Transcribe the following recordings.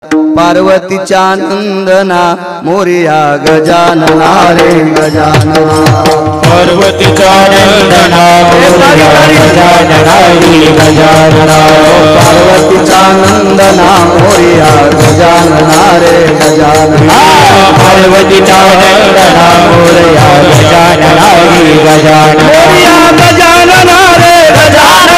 पार्वतीच्या नंदना मोरिया गजानना रे गजानना पार्वतीच्या नंदना मोरिया गजानना रे गजानना पार्वतीच्या नंदना मोरिया गजानना रे गजानना पार्वतीच्या नंदना मोरिया गजानना रे गजानना मोरिया गजानना रे गजानना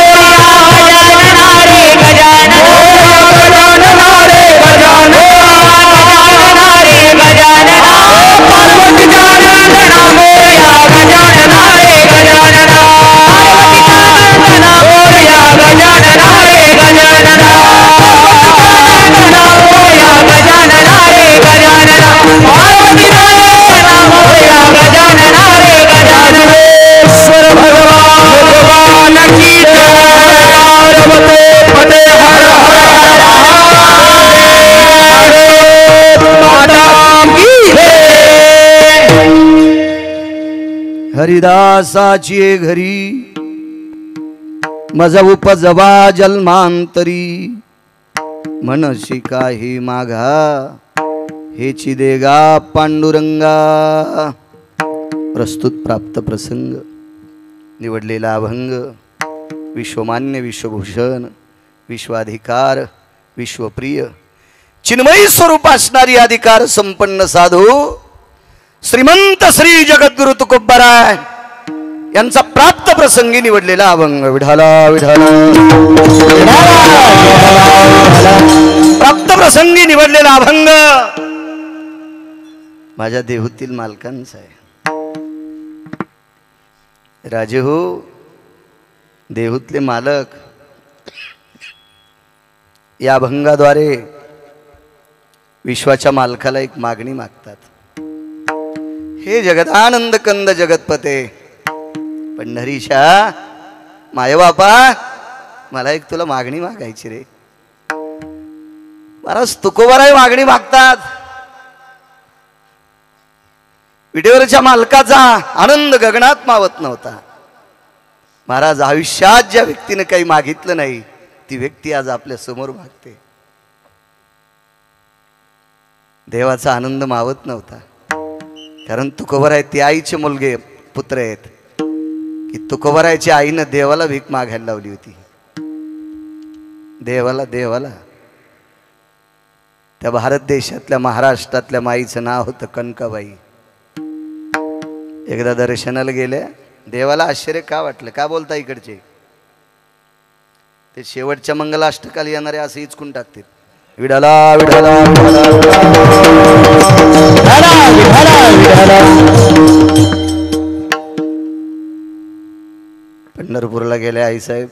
हरिदासाची घरी मज उपजवा जन्मांतरी मनसी काही मागा हेची देगा पांडुरंगा। प्रस्तुत प्राप्त प्रसंग निवडलेला अभंग विश्वमान्य विश्वभूषण विश्वाधिकार विश्वप्रिय चिन्मयी स्वरूप असणारी अधिकार संपन्न साधू श्रीमंत श्री जगद्गुरु तुकोबाराय यांचा प्राप्त प्रसंगी निवडलेला अभंग विठाला विठाला प्राप्त प्रसंगी निवडलेला अभंग माझ्या देहूतील मालकांचा आहे। राजे हो, देहूतले मालक या अभंगाद्वारे विश्वाच्या मालकाला एक मागणी मागतात। हे जगदानंद कंद जगतपते पंढरीशा माय बापा, मला एक तुला मागणी मागायची रे। महाराज तुकोबाराय मागणी मागतात। विटेवरच्या मालकाचा आनंद गगनात मावत नव्हता। महाराज आयुष्यात ज्या व्यक्तीने काही मागितलं नाही ती व्यक्ती आज आपल्या समोर मागते। देवाचा आनंद मावत नव्हता, कारण तुकोबाराय ते आईचे मुलगे पुत्र आहेत की तुकोबारायच्या आईनं देवाला भीक मागायला लावली होती। देवाला त्या भारत देशातल्या महाराष्ट्रातल्या माईचं नाव होतं कनकाबाई। एकदा दर्शनाला गेल्या, देवाला आश्चर्य का वाटलं, का बोलता इकडचे ते शेवटच्या मंगलाष्टकाला येणारे असं इचकून टाकतील विठाला विठाला पंढरपूरला गेले आईसाहेब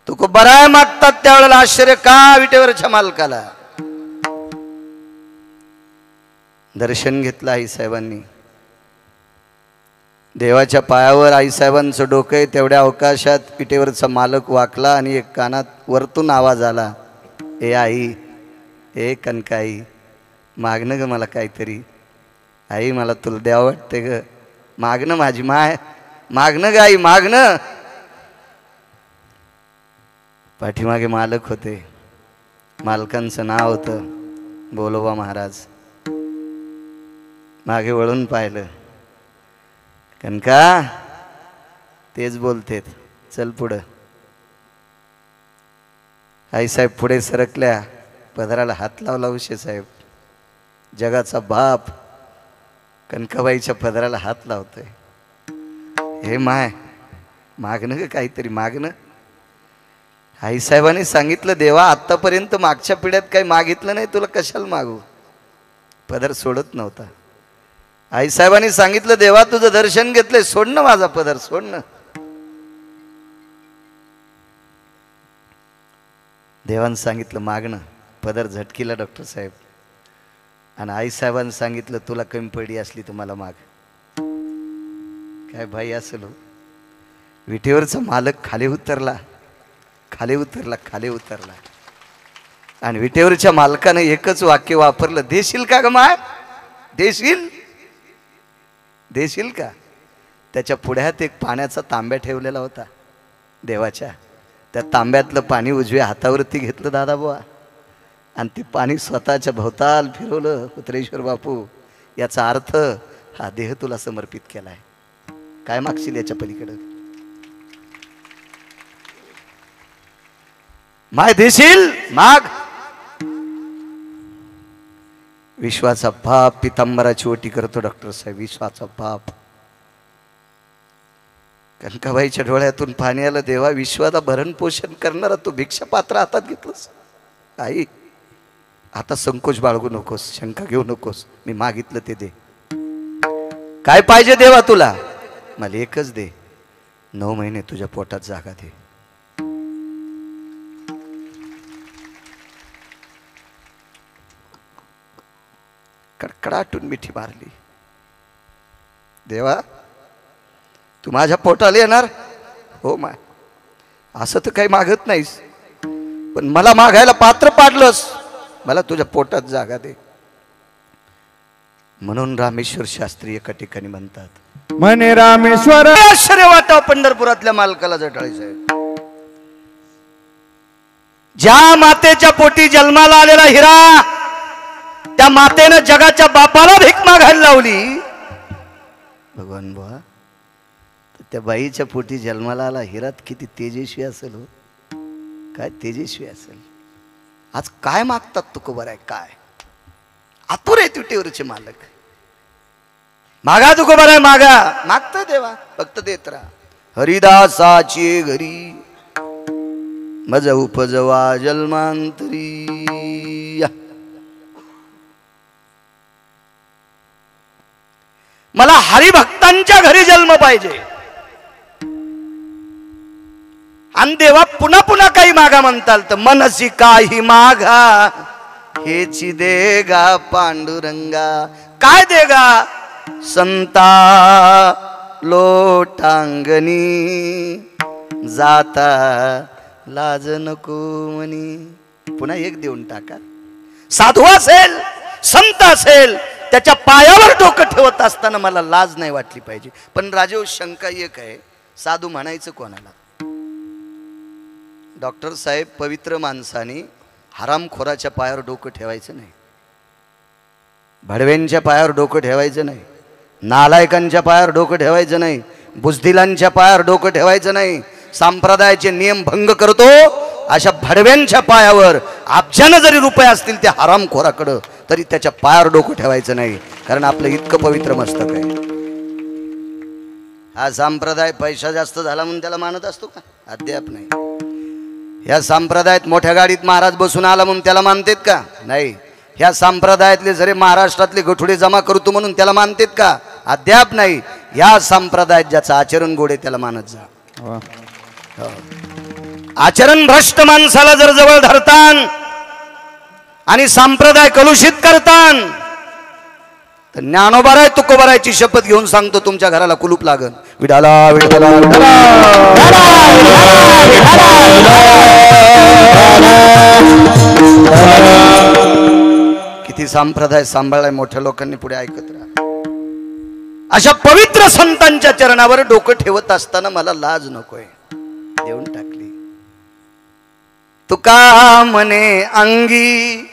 तुकोबाराय मागतात त्यावेळेला आश्चर्य का विटेवरच्या मालकाला। दर्शन घेतलं आईसाहेबांनी, देवाच्या पायावर आईसाहेबांचं डोकं आहे तेवढ्या अवकाशात विटेवरचा मालक वाकला आणि एक कानात वरतून आवाज आला, ए आई, ए कनकाई, मागणं ग मला काहीतरी। आई मला तुला द्यावं वाटते ग, मागणं माझी माय, मागणं ग आई, मागणं। पाठीमागे मालक होते, मालकांचं नाव होतं बोलोबा महाराज। मागे वळून पाहिलं, कनका तेच बोलतेत, चल पुढं। आईसाहेब पुढे सरकल्या, पदराला हात लावला उशे साहेब, जगाचा बाप कनकाबाईच्या पदराला हात लावतोय। हे माय, मागणं ग काहीतरी, मागणं। आईसाहेबांनी सांगितलं, देवा आत्तापर्यंत मागच्या पिढ्यात काही मागितलं नाही, तुला कशाला मागू। पदर सोडत नव्हता। आईसाहेबांनी सांगितलं, देवा तुझं दर्शन घेतलंय, सोडणं माझा पदर, सोडणं। देवानं सांगितलं मागणं, पदर झटकीला डॉक्टर साहेब। आणि आईसाहेबांनी सांगितलं, तुला कमी पडली असली तुम्हाला माग। काय भाई असेल हो। विटेवरचा मालक खाली उतरला, खाली उतरला, खाली उतरला आणि विटेवरच्या मालकाने एकच वाक्य वापरलं, देशील का ग माय, देशील, देशील का। त्याच्या पुढ्यात एक पाण्याचा तांब्या ठेवलेला होता देवाच्या, त्या तांब्यातलं पाणी उजव्या हातावरती घेतलं दादाबुवा आणि ते पाणी स्वतःच्या भोवताल फिरवलं पुत्रेश्वर बापू. याचा अर्थ हा देह तुला समर्पित केलाय. काय मागशील याच्या पलीकडे? माय देशील माग. विश्वाचा बाप पितांबराची ओटी करतो डॉक्टर साहेब. विश्वाचा बाप. कनकाबाईच्या डोळ्यातून पाणी आलं. देवा, विश्वाचा भरण पोषण करणारा तू भिक्षा पात्र हातात घेतलंस. आई, आता संकोच बाळगू नकोस, शंका घेऊ नकोस. मी मागितलं ते दे. काय पाहिजे देवा तुला? मला एकच दे, 9 महिने तुझ्या पोटात जागा दे. कडकडाटून मिठी मारली. देवा, तू माझ्या पोटाला येणार? हो माय. असं तर काही मागत नाहीस, पण मला मागायला पात्र पाडलंस. मला तुझ्या पोटात जागा दे. म्हणून रामेश्वर शास्त्री एका ठिकाणी म्हणतात, म्हणे रामेश्वर. आश्चर्य वाटावं पंढरपुरातल्या मालकाला जटाळे साहेब. ज्या मातेच्या पोटी जन्माला आलेला हिरा, त्या मातेनं जगाच्या बापाला भीक मागायला लावली. भगवान बुवा, त्या बाईच्या पोटी जन्माला आला हिरात किती तेजस्वी असेल हो. काय तेजस्वी असेल. आज काय मागतात तुकोबर आहे? काय आतुर आहे तुटेवरचे मालक. मागा तुकोबर आहे, मागा. मागतं देवा, फक्त देत राहा. हरिदासाची घरी मज उपजवा जन्मांतरी. मला हरिभक्तांच्या घरी जन्म पाहिजे. आणि देवा, पुन्हा पुन्हा काही मागा म्हणताल तर मनसी काही मागा हेची देगा पांडुरंगा. काय देगा? संता लोटांगणी जाता लाज नको म्हणी. पुन्हा एक देऊन टाका. साधू असेल, संत असेल, त्याच्या पायावर डोकं ठेवत असताना मला लाज नाही वाटली पाहिजे. पण राजेव, शंका एक आहे, साधू म्हणायचं कोणाला? डॉक्टर साहेब, पवित्र माणसाने हरामखोराच्या पायावर डोकं ठेवायचं नाही. भडव्यांच्या पायावर डोकं ठेवायचं नाही. नालायकांच्या पायावर डोकं ठेवायचं नाही. बुजदिलांच्या पायावर डोकं ठेवायचं नाही. संप्रदायाचे नियम भंग करतो अशा भडव्यांच्या पायावर अब्जानं जरी रुपये असतील त्या हरामखोराकडं, तरी त्याच्या पायावर डोकं ठेवायचं नाही. कारण आपलं इतकं पवित्र मस्तक आहे. हा संप्रदाय पैसा जास्त झाला म्हणून त्याला मानत असतो का? अद्याप नाही. ह्या संप्रदायात मोठ्या गाडीत महाराज बसून आला म्हणून त्याला मानतेत का? नाही. ह्या संप्रदायातले जरी महाराष्ट्रातले गठुडे जमा करतो म्हणून त्याला मानतेत का? अद्याप नाही. ह्या संप्रदायात ज्याचं आचरण गोडे त्याला मानत जा. आचरण भ्रष्ट माणसाला जर जवळ धरतान आणि संप्रदाय कलुषित करतान तर ज्ञानोबाराय तुकोबारायची शपथ घेऊन सांगतो, तुमच्या घराला कुलूप लागल. विडाला विडाला किती संप्रदाय सांभाळलाय मोठ्या लोकांनी, पुढे ऐकत राहा. अशा पवित्र संतांच्या चरणावर डोकं ठेवत असताना मला लाज नकोय. देऊन टाकली. तुका म्हणे अंगी.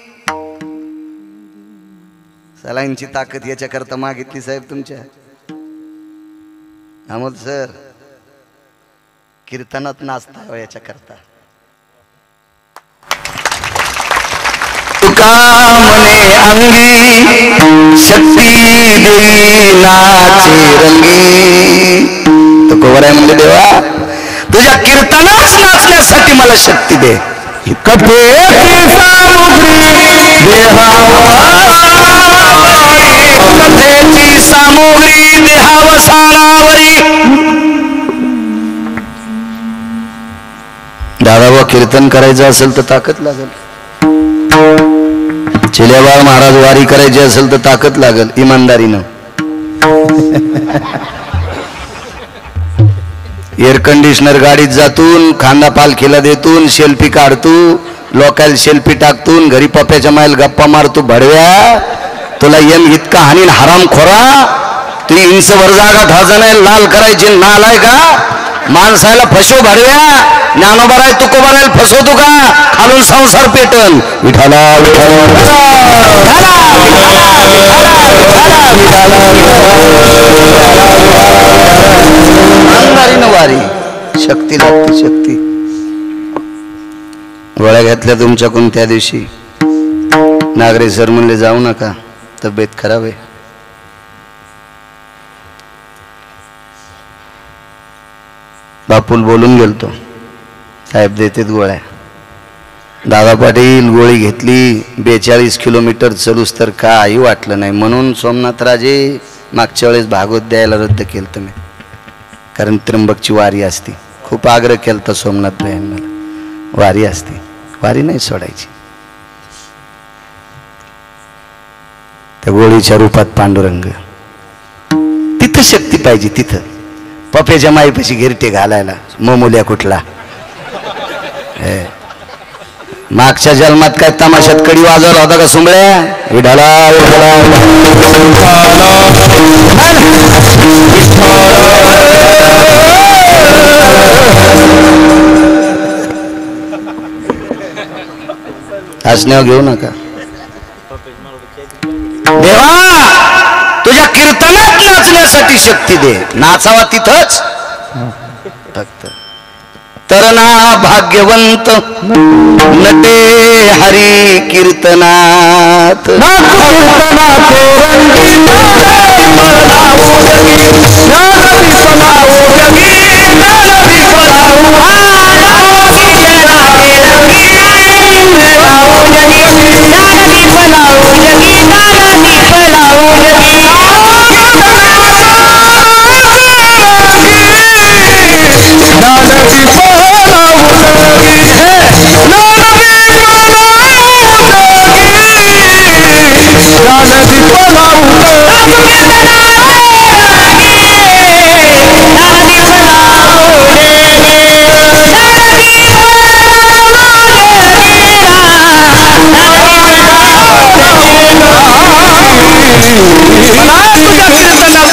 सलाईंची ताकद याच्या करता मागितली साहेब तुमच्या. अमोल सर, कीर्तनात नाचता याच्या करता. तुका म्हणे अंगी शक्ती देई नाचे रंगी. तुकोबर आहे म्हणजे देवा, तुझ्या कीर्तनास नाचण्यासाठी मला शक्ती दे. कथेची सामुग्री देहावसानावरी. दादा, कीर्तन करायचं असेल तर ताकद लागेल. चिलेबाळ महाराज वारी करायची असेल तर ताकद लागेल, इमानदारीनं. एअर कंडिशनर गाडीत जातून, खांदा पालखीला देतून, सेल्फी काढतू, लोकायला सेल्फी टाकतून, घरी पप्प्याच्या मायल गप्पा मारतू. भडव्या, तुला यम इतका हानीन हराम खोरा. तू इंच वर जागा ठाजा नाही लाल करायची नालाय का? माणसाला फसो भडव्या. ज्ञानोबा राय तुकोबा राय फसवतो का खालून संसार पेटन विठाला वारी शक्ती लागते शक्ती. गोळ्या घेतल्या तुमच्याकडून त्या दिवशी नागरे सर म्हणले जाऊ नका तब्येत खराब आहे. बापूल बोलून गेलतो साहेब देतेत गोळ्या. दादा पाटील गोळी घेतली 42 किलोमीटर चलूस तर काही वाटलं नाही म्हणून सोमनाथ राजे मागच्या वेळेस भागवत द्यायला रद्द केलं तुम्ही कारण त्र्यंबकची वारी असती. खूप आग्रह केला सोमनाथ भाईंना वारी असते वारी नाही सोडायची. त्या गोळीच्या रूपात पांडुरंग तिथं शक्ती पाहिजे तिथं पप्याच्या माईपाशी गिरटे घालायला मोमुल्या कुठला. मागच्या जन्मात काय तमाशात कडी वाजवला होता का सुंबळ्या विडाला हसण्यावर घेऊ नका. देवा तुझ्या कीर्तनात नाचण्यासाठी शक्ती दे. नाचावा तिथंच फक्त. तरणा भाग्यवंत नटे हरी कीर्तनात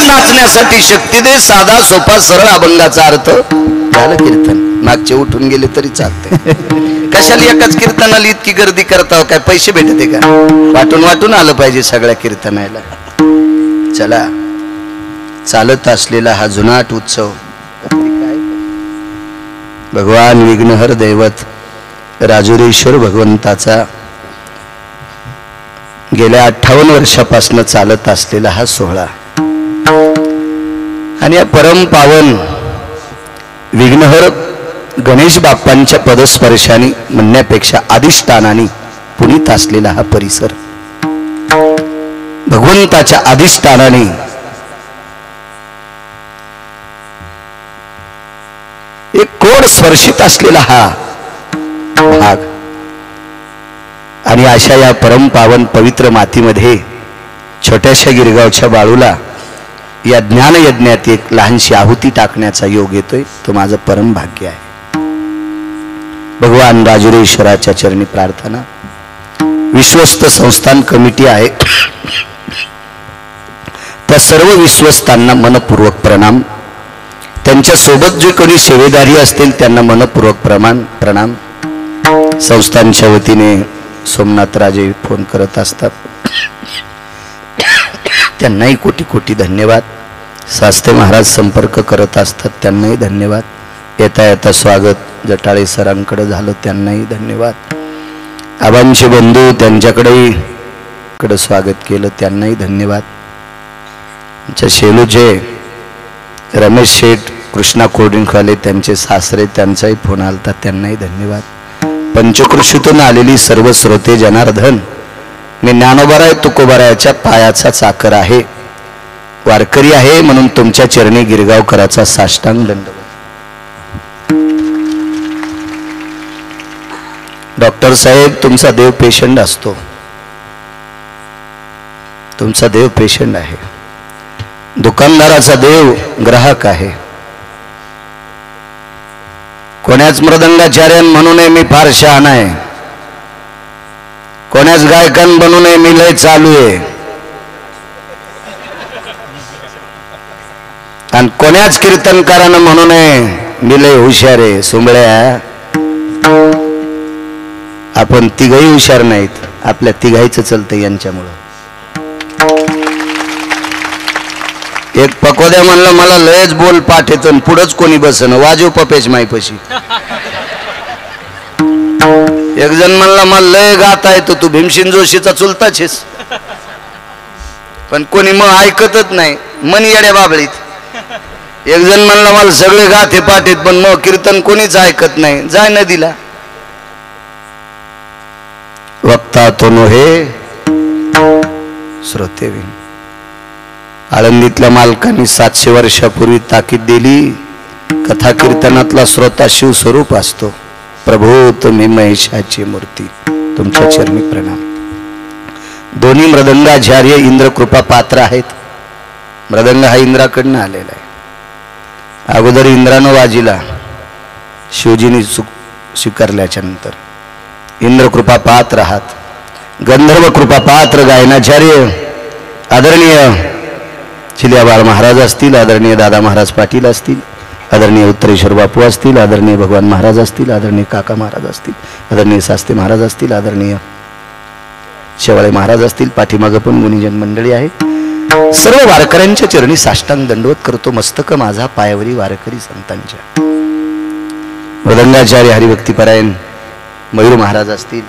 नाचण्यासाठी शक्ती दे. साधा सोपा सरळ अभंगाचा अर्थ झालं कीर्तन. मागचे उठून गेले तरी चालते. कशाला एकाच कीर्तनाला इतकी गर्दी करता काय पैसे भेटते का. वाटून वाटून आलं पाहिजे सगळ्या कीर्तनाला. चला चालत असलेला हा जुनाट उत्सव भगवान विघ्नहर दैवत राजुरेश्वर भगवंताचा गेल्या 58 वर्षापासून चालत असलेला हा सोहळा आणि या परम पावन विघ्नहर गणेश बाप्पांच्या पदस्पर्शाने म्हणण्यापेक्षा अधिष्ठानाने पुनीत असलेला हा परिसर भगवंताच्या अधिष्ठानाने एक कोड स्पर्शित असलेला हा भाग आणि अशा या परम पावन पवित्र मातीमध्ये छोट्याशा गिरगावच्या बाळूला या ज्ञान यज्ञात एक लहानशी आहुती टाकण्याचा योग येतोय. तो माझं परम भाग्य आहे. भगवान राजुरेश्वराच्या चरणी प्रार्थना. विश्वस्त संस्थान कमिटी आहे त्या सर्व विश्वस्तांना मनपूर्वक प्रणाम. त्यांच्या सोबत जे कोणी सेवेदारी असतील त्यांना मनपूर्वक प्रणाम. संस्थांच्या वतीने सोमनाथ राजे फोन करत असतात त्यांनाही कोटी कोटी धन्यवाद. शास्त्री महाराज संपर्क करत असतात त्यांनाही धन्यवाद. येता येता स्वागत जटाळे सरांकडे झालं त्यांनाही धन्यवाद. आबांचे बंधू त्यांच्याकडेही स्वागत केलं त्यांनाही धन्यवाद. आमच्या शेलूचे रमेश शेठ कृष्णा कोल्ड्रिंकवाले त्यांचे सासरे त्यांचाही फोन आलता त्यांनाही धन्यवाद. पंचकृषीतून आलेली सर्व श्रोते जनार्दन मी ज्ञानोबाराय तुकोबारायाच्या पायाचा चाकर आहे वारकरी आहे म्हणून तुमच्या चरणी गिरगावकराचा साष्टांग दंडवत. डॉक्टर साहेब तुमचा देव पेशंट असतो. तुमचा देव पेशंट आहे. दुकानदाराचा देव ग्राहक आहे. कोण्याच मृदंगाचार्यान म्हणू नये मी फार शहाणा आहे. कोण्याच गायकान बनू नये मी लय चालू आहे. आणि कोण्याच कीर्तनकारानं म्हणू नये मी लय हुशार आहे. सुंबळ्या आपण तिघही हुशार नाहीत, आपल्या तिघायचं चलतं यांच्यामुळं. एक पकोद्या म्हणलं मला लयच बोल पाठ येतं, पुढंच कोणी बसन वाजव पपेच माईपशी. एक जण म्हणला मला लय गाता येतो, तू भीमसेन जोशीचा चुलताच आहेस. पण कोणी मग ऐकतच नाही, मन येड्या बाबळीत. एक जण म्हणला मला सगळे गाथे पाठेत, पण मग कीर्तन कोणीच ऐकत नाही, जाय नदीला. वक्ता तो नोहे श्रोतेविन. आळंदीतल्या मालकांनी 700 वर्षापूर्वी ताकीद दिली, कथा कीर्तनातला श्रोता शिवस्वरूप असतो. प्रभू तुम्ही महेशाची मूर्ती, तुमच्या चरणी प्रणाम. दोन्ही मृदंगाचार्य इंद्रकृपा पात्र आहेत. मृदंग हा इंद्राकडनं आलेला आहे. अगोदर इंद्रानं वाजिला, शिवजीने स्वीकारल्याच्या नंतर इंद्रकृपा पात्र आहात. गंधर्व कृपा पात्र गायनाचार्य आदरणीय चिल्याबाळ महाराज असतील, आदरणीय दादा महाराज पाटील असतील, आदरणीय उत्तरेश्वर बापू असतील, आदरणीय भगवान महाराज असतील, आदरणीय काका महाराज असतील, आदरणीय शास्त्री महाराज असतील, आदरणीय शेवाळे महाराज असतील. पाठीमागं पण गुणीजन मंडळी आहे. सर्व वारकऱ्यांच्या चरणी साष्टांग दंडवत करतो. मस्तक माझा पायावरी वारकरी संतांच्या. मृदंगाचार्य हरिभक्तीपरायण मयूर महाराज असतील,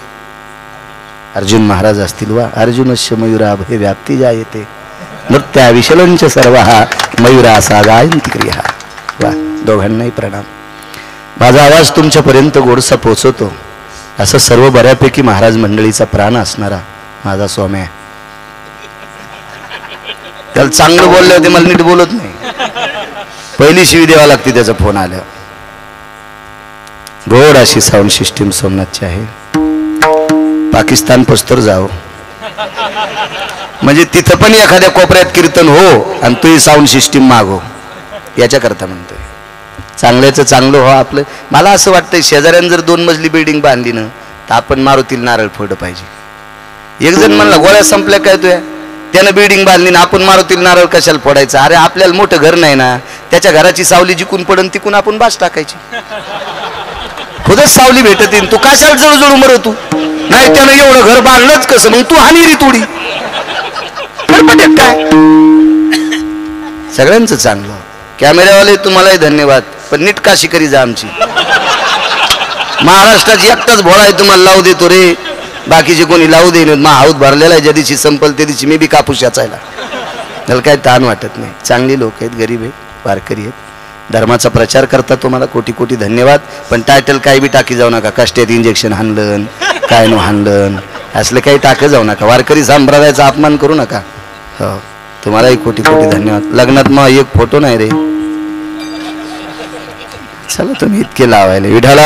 अर्जुन महाराज असतील. वा अर्जुनस्य मयूराभे व्याप्ती जायते नृत्या विशलंच सर्व हा मयूरा असा गायंती क्रिया. वा दोघांनाही प्रणाम. माझा आवाज तुमच्यापर्यंत गोडसा पोचवतो असं सर्व बऱ्यापैकी महाराज मंडळीचा प्राण असणारा माझा स्वामी आहे. त्याला चांगलं बोलले होते, मला नीट बोलत नाही. पहिली शिवी द्यावा लागते त्याचा फोन आल्यावर. गोड अशी साऊंड सिस्टीम सोमनाथची आहे. पाकिस्तान पस्तोर जाओ म्हणजे तिथं पण एखाद्या कोपऱ्यात कीर्तन हो आणि तुही साऊंड सिस्टीम मागो, याच्याकरता म्हणतोय. चांगल्याचं चांगलं हो आपलं. मला असं वाटतंय शेजाऱ्यानं जर 2 मजली बिल्डिंग बांधली ना तर आपण मारुतीला नारळ फोडलं पाहिजे. एक जण म्हणला गोळ्या संपल्या काय तुया, त्यानं बिल्डिंग बांधली ना आपण मारुतीला नारळ कशाला फोडायचं. अरे आपल्याला मोठं घर नाही ना, त्याच्या घराची सावली जिकून पडन तिकून आपण बास टाकायची. खुदच सावली भेटत येईल, तू कशाला जळजळू मर तू. नाही त्यानं एवढं घर बांधलंच कसं, मग तू हानी री तुडी काय. सगळ्यांचं चांगलं. कॅमेरावाले तुम्हालाही धन्यवाद, पण नीट काशी करी जा आमची. महाराष्ट्राची एकटाच भोळा आहे तुम्हाला लावू देतो रे, बाकीचे कोणी लावू देईन. मा हाऊत भरलेला आहे, ज्या दिवशी संपल त्या दिवशी मी बी कापूस याचायला. त्याला काय ताण वाटत नाही. चांगली लोक आहेत, गरीब आहेत, वारकरी आहेत, धर्माचा प्रचार करता. तुम्हाला कोटी कोटी धन्यवाद. पण टायटल काही बी टाकी जाऊ नका, कष्टात इंजेक्शन हाणलं काय नो हाणलं असलं काही टाकं जाऊ नका. वारकरी संप्रदायाचा अपमान करू नका. हो तुम्हालाही कोटी कोटी धन्यवाद. लग्नात मग एक फोटो नाही रे, चला तुम्ही इतके लावायला. विठाला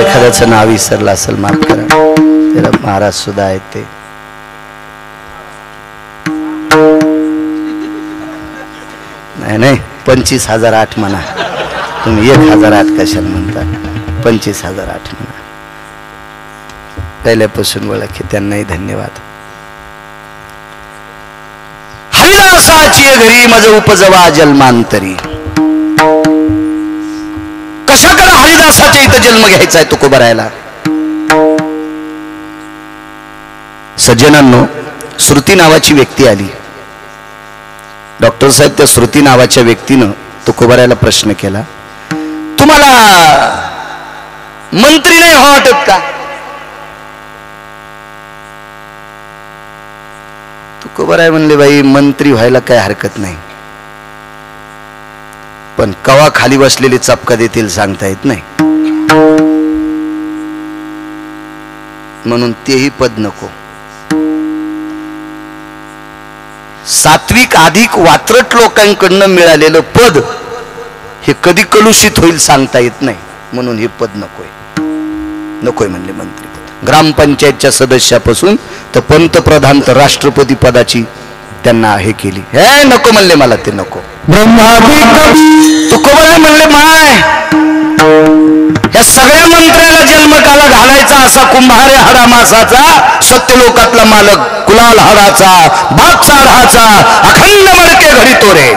एखाद्याचं नाव विसरलं असेल माफ करा, त्याला महाराज सुद्धा आहेत ते. नाही 25,008 म्हणा तुम्ही, 1,008 कशाला म्हणता. 25,008 म्हणा. पहिल्यापासून ओळखे त्यांनाही धन्यवाद. हरिदासाची घरी मज उपजवा जन्मांतरी. कशा करा हरिदासाच्या इथं जन्म घ्यायचा आहे तुकोबारायला. सज्जनांनो, श्रुती नावाची व्यक्ती आली. डॉक्टर साहेब त्या श्रुती नावाच्या व्यक्तीनं तुकोबारायला प्रश्न केला, तुम्हाला मंत्री नाही हो वाटत का? तुकोबाराय म्हणले, बाई मंत्री व्हायला काय हरकत नाही, पण कवा खाली बसलेली चपका देतील सांगता येत नाही, म्हणून तेही पद नको. सात्विक अधिक वात्रट लोकांकडनं मिळालेलं पद हे कधी कलुषित होईल सांगता येत नाही, म्हणून हे पद नकोय. नकोय म्हणले मंत्रीपद. ग्रामपंचायतच्या सदस्यापासून तर पंतप्रधान तर राष्ट्रपती पदाची त्यांना हे केली. हे नको म्हणले, मला ते नको. तुकोबाराय म्हणले, माय या सगळ्या मंत्र्याला जन्मकाला घालायचा असा कुंभार आहे हाडा मासाचा, सत्यलोकातला मालक कुलाल हाडाचा, बाग चाढाचा, अखंड मडके घडी तोरे.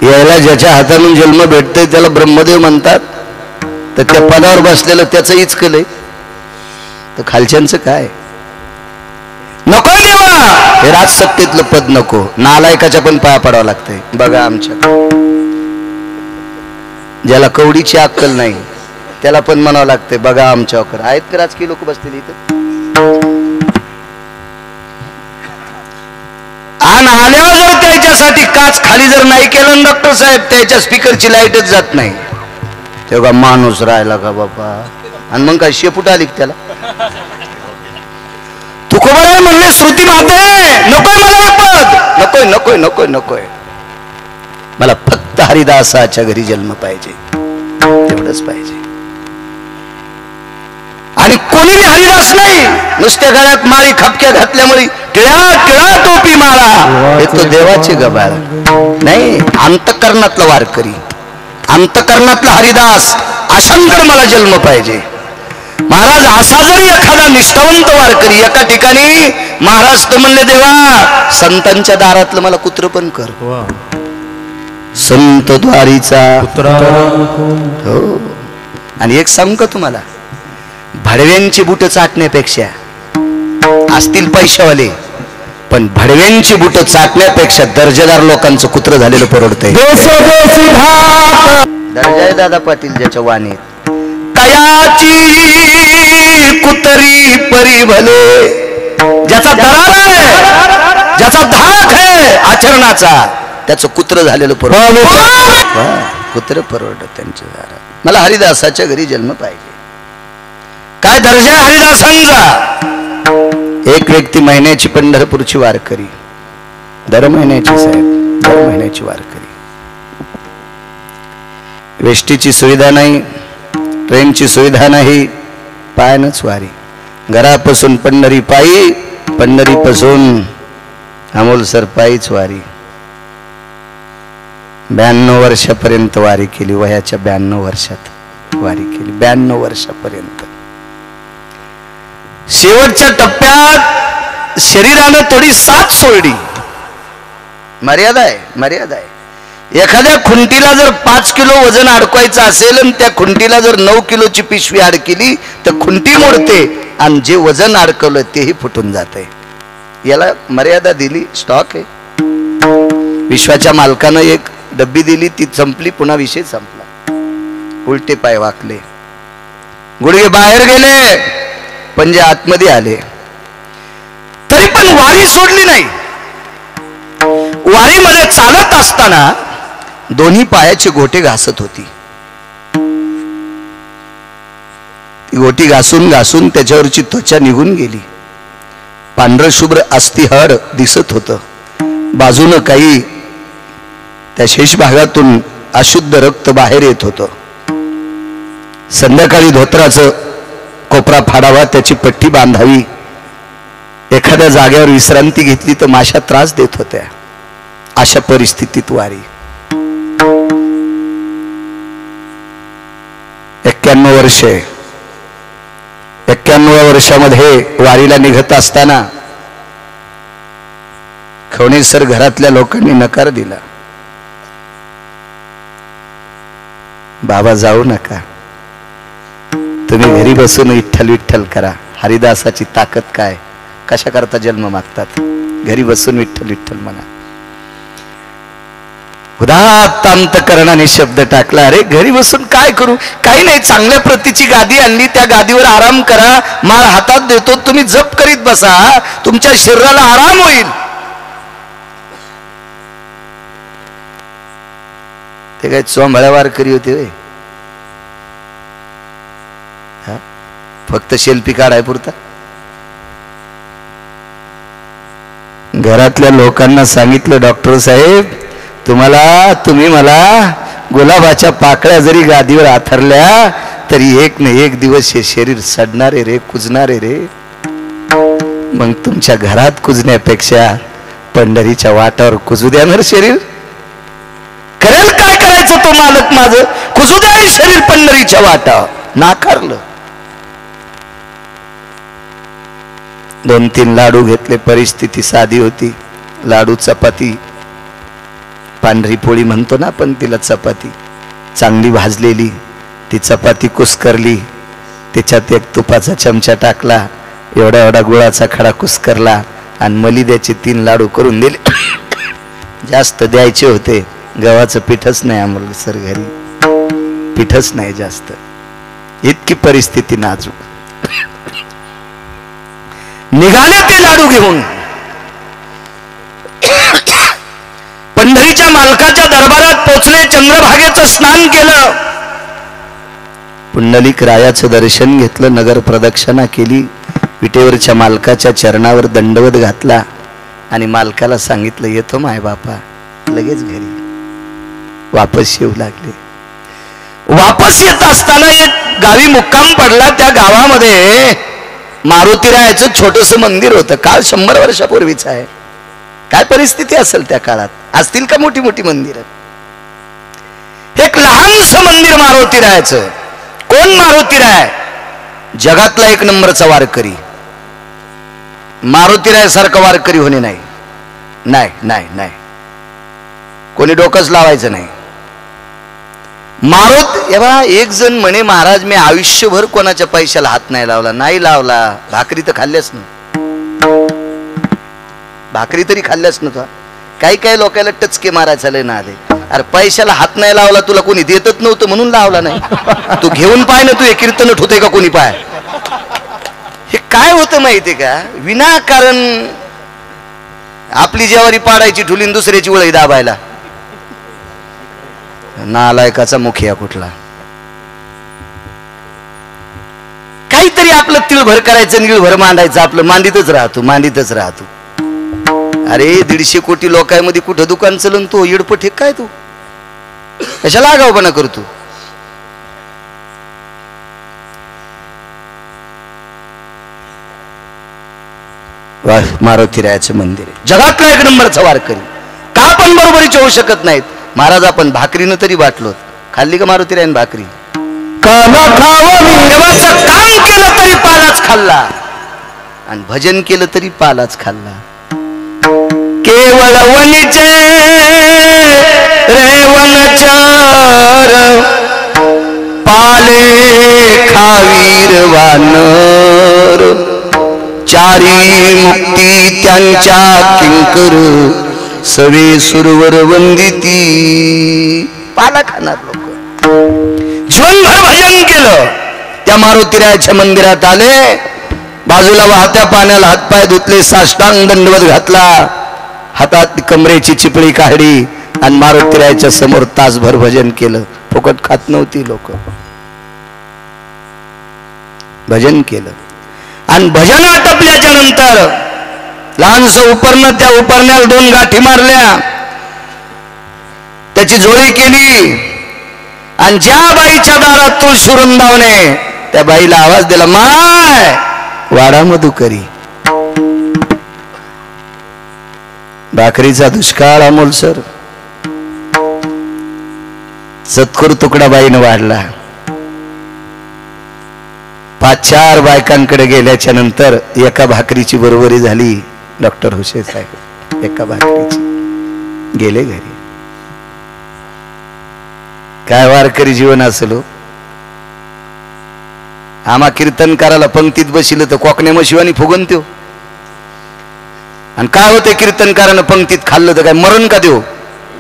यायला ज्याच्या हातातून जन्म भेटतोय त्याला ब्रह्मदेव म्हणतात, तर त्या पदावर बसलेलं त्याचं इचकलंय, तर खालच्यांचं काय? नको देवा, हे राजसत्तेतलं पद नको, नालायकाच्या पण पाया पडावं लागतंय. बघा आमच्या ज्याला कवडीची अक्कल नाही त्याला पण म्हणावं लागतंय बघा आमच्यावर. आहेत का राजकीय लोक बसलेली इथं? आणि आल्यावर जर त्याच्यासाठी काच खाली जर नाही केलं डॉक्टर साहेब, त्याच्या स्पीकरची लाईटच जात नाही, तेव्हा माणूस राहिला का बाबा? आणि मग काय शेपूट आली त्याला? तुकोबाराय म्हणले श्रुती माते नकोय मला हे पद, नकोय नकोय नकोय नकोय, मला फक्त हरिदासाच्या घरी जन्म पाहिजे, तेवढंच पाहिजे. आणि कोणीही हरिदास नाही, नुसत्या गळ्यात माळी खपक्या घातल्यामुळे टिळा टिळा टोपी माळा, हे तो देवाचे गबाळ नाही, अंतकरणातला वारकरी, अंतकरणातला हरिदास, अशांकडे मला जन्म पाहिजे. महाराज असा जरी एखादा निष्ठावंत वारकरी एका ठिकाणी, महाराज तर म्हणले देवा संतांच्या दारातलं मला कुत्र पण कर, संत द्वारीचा हो. आणि एक सांगू का तुम्हाला, भडव्यांची बुट चाटण्यापेक्षा, असतील पैशावाले पण भडव्यांची बुट चाटण्यापेक्षा दर्जेदार लोकांचं कुत्र झालेलं परवडतंय. दर्जा आहे दादा पाटील ज्याच्या वाणीत, कयाची कुतरी परी भले, ज्याचा दरार आहे, ज्याचा धाक आहे आचरणाचा, त्याचं कुत्र झालेलं परवडत, कुत्र परवडत त्यांच्या दारात. मला हरिदासाच्या घरी जन्म पाहिजे. काय दर्जा आहे हरिदासांचा? एक व्यक्ती महिन्याची पंढरपूरची वारकरी, दर महिन्याची साहेब, दर महिन्याची वारकरी, वेष्टीची सुविधा नाही, ट्रेनची सुविधा नाही, पायानंच वारी, घरापासून पंढरी पायी, पंढरीपासून अमोलसर पायीच वारी. 92 वर्षापर्यंत वारी केली, वयाच्या 92 वर्षात वारी केली, 92 वर्षापर्यंत. शेवटच्या टप्प्यात शरीरानं थोडी साथ सोडली, मर्यादा आहे, मर्यादा आहे. एखाद्या खुंटीला जर 5 किलो वजन अडकवायचं असेल आणि त्या खुंटीला जर 9 किलोची पिशवी अडकली तर खुंटी मोडते आणि जे वजन अडकवलं तेही फुटून जाते. याला मर्यादा दिली, स्टॉक आहे. विश्वाच्या मालकानं एक डब्बी दिली, ती संपली, पुन्हा विषय संपला. उलटे पाय वाकले, गुडघे बाहेर गेले, पंजे आतमध्ये आले, तरी पण वारी सोडली नाही. वारीमध्ये चालत असताना दोन्ही पायाची गोटे घासत होती. ती गोटी घासून घासून त्याच्यावरची त्वचा निघून गेली, पांढर शुभ्र अस्थिहाड दिसत होतं. बाजूनं काही त्या शेष भागातून अशुद्ध रक्त बाहेर येत होतं. संध्याकाळी धोत्राचं कोपरा फाडावा, त्याची पट्टी बांधावी, एखाद्या जागेवर विश्रांती घेतली तर माशा त्रास देत होत्या. अशा परिस्थितीत वारी. 91 वर्षे, 91व्या वर्षामध्ये वारीला निघत असताना खवणेसर घरातल्या लोकांनी नकार दिला. बाबा जाऊ नका, तुम्ही घरी बसून विठ्ठल विठ्ठल करा. हरिदासाची ताकद काय, कशा करता जन्म मागतात, घरी बसून विठ्ठल विठ्ठल म्हणा. उदात्त अंतकरणाने शब्द टाकला, अरे घरी बसून काय करू, काही नाही, चांगल्या प्रतीची गादी आणली, त्या गादीवर आराम करा, माळ हातात देतो, तुम्ही जप करीत बसा, तुमच्या शरीराला आराम होईल. ते काय चोंबळ्या वारकरी होते वे, फक्त सेल्फी काढाय पुरता. घरातल्या लोकांना सांगितलं, डॉक्टर साहेब तुम्ही मला गुलाबाच्या पाकळ्या जरी गादीवर आथरल्या तरी एक न एक दिवस हे शरीर सडणारे रे, कुजणारे रे. मग तुमच्या घरात कुजण्यापेक्षा पंढरीच्या वाटावर कुजू द्या शरीर. करेल काय करायचं तो मालक माझं, कुजू द्या शरीर पंढरीच्या वाटावर. नाकारलं. 2-3 लाडू घेतले. परिस्थिती साधी होती. लाडू चपाती, पांढरी पोळी म्हणतो ना आपण तिला, चपाती चांगली भाजलेली. ती चपाती कुस्करली, त्याच्यात एक तुपाचा चमचा टाकला, एवढा एवढा गुळाचा खडा कुस्करला आणि मलिद्याचे 3 लाडू करून दिले. जास्त द्यायचे होते. गव्हाचं पीठच नाही आम्हाला सर घरी, पीठच नाही जास्त. इतकी परिस्थिती नाजूक. निघाले ते लाडू घेऊन. पंढरीच्या मालकाच्या दरबारात पोचले. चंद्रभागेचं स्नान केलं. पुंडलिक रायाचं दर्शन घेतलं. नगर प्रदक्षिणा केली. विटेवरच्या मालकाच्या चरणावर दंडवत घातला आणि मालकाला सांगितलं, येतो माय बापा. लगेच घरी वापस येऊ लागले. वापस येत असताना एक गावी मुक्काम पडला. त्या गावामध्ये मारुतीरायाचं छोटस मंदिर होतं. काळ 100 वर्षापूर्वीचं आहे. काय परिस्थिती असेल त्या काळात, असतील का मोठी मोठी मंदिरं. एक लहानसं मंदिर मारुतीरायाचं. कोण मारुतीराय? जगातला 1 नंबरचा वारकरी. मारुतीराय सारखं वारकरी होणे नाही, नाही नाही नाही, कोणी डोकंच लावायचं नाही. एव्हा एक जण म्हणे, महाराज मी आयुष्यभर कोणाच्या पैशाला हात नाही लावला. नाही लावला. भाकरी तर खाल्ल्यास ना, भाकरी तरी खाल्ल्यास ना. काही काही लोकांना टचके मारायचा लय ना आले. अरे पैशाला हात नाही लावला, तुला कोणी देतच नव्हतं म्हणून लावला नाही. तू घेऊन पाय ना, तू हे कीर्तन ठोते का कोणी पाय. हे काय होतं माहितीये का, विनाकारण आपली जेवारी पाडायची ठुलीन दुसऱ्याची वळी दाबायला. नालायकाचा मुखिया कुठला. काहीतरी आपलं तिळभर करायचं, निळभर मांडायचं. आपलं मांडीतच राहतो, मांडीतच राहतो. अरे 150 कोटी लोकांमध्ये कुठं दुकान चलन तो येडपट हे काय, तू कशाला आगाऊपणा करतो. मारुतीरायाचं मंदिर आहे. जगातला 1 नंबरचा वारकरी. का पण बरोबरीचे होऊ शकत नाहीत. महाराज आपण भाकरीनं तरी बाटलो. खाल्ली का मारुतीरायन भाकरी? देवाचं काम केलं तरी पालाच खाल्ला आणि भजन केलं तरी पालाच खाल्ला. केवळ वनिचे रेवनचार पाले खावीर वानर. चारी मुक्ती त्यांच्या किंकर सवे सुरवर वंदिती. पाला खाणार लोक. जीवनभर भजन केलं. त्या मारुतीरायाच्या मंदिरात आले. बाजूला वाहत्या पाण्याला हातपाय धुतले. साष्टांग दंडवत घातला. हातात कमरेची चिपळी काढली आणि मारुतीरायाच्या समोर तासभर भजन केलं. फुकट खात नव्हती लोक. भजन केलं आणि भजन आटपल्याच्या नंतर लहानसं उपरणं, त्या उपरण्याला 2 गाठी मारल्या. त्याची जोडी केली आणि ज्या बाईच्या दारात तुळशी वृंदावने, त्या बाईला आवाज दिला, माय वाडा मधुकरी. भाकरीचा दुष्काळ अमोलसर. सत्कुर तुकडाबाईनं वाढला. 5-4 बायकांकडे गेल्याच्या नंतर एका भाकरीची बरोबरी झाली. डॉक्टर हुसेन साहेब एका भाकरीची. गेले घरी. काय वारकरी जीवन असेल. आम्हा कीर्तनकाराला पंक्तीत बसिल तर कोकण्या मशिवानी फुगन त्यो. आणि काय होते कीर्तनकारानं पंक्तीत खाल्लं तर काय मरण का देऊ.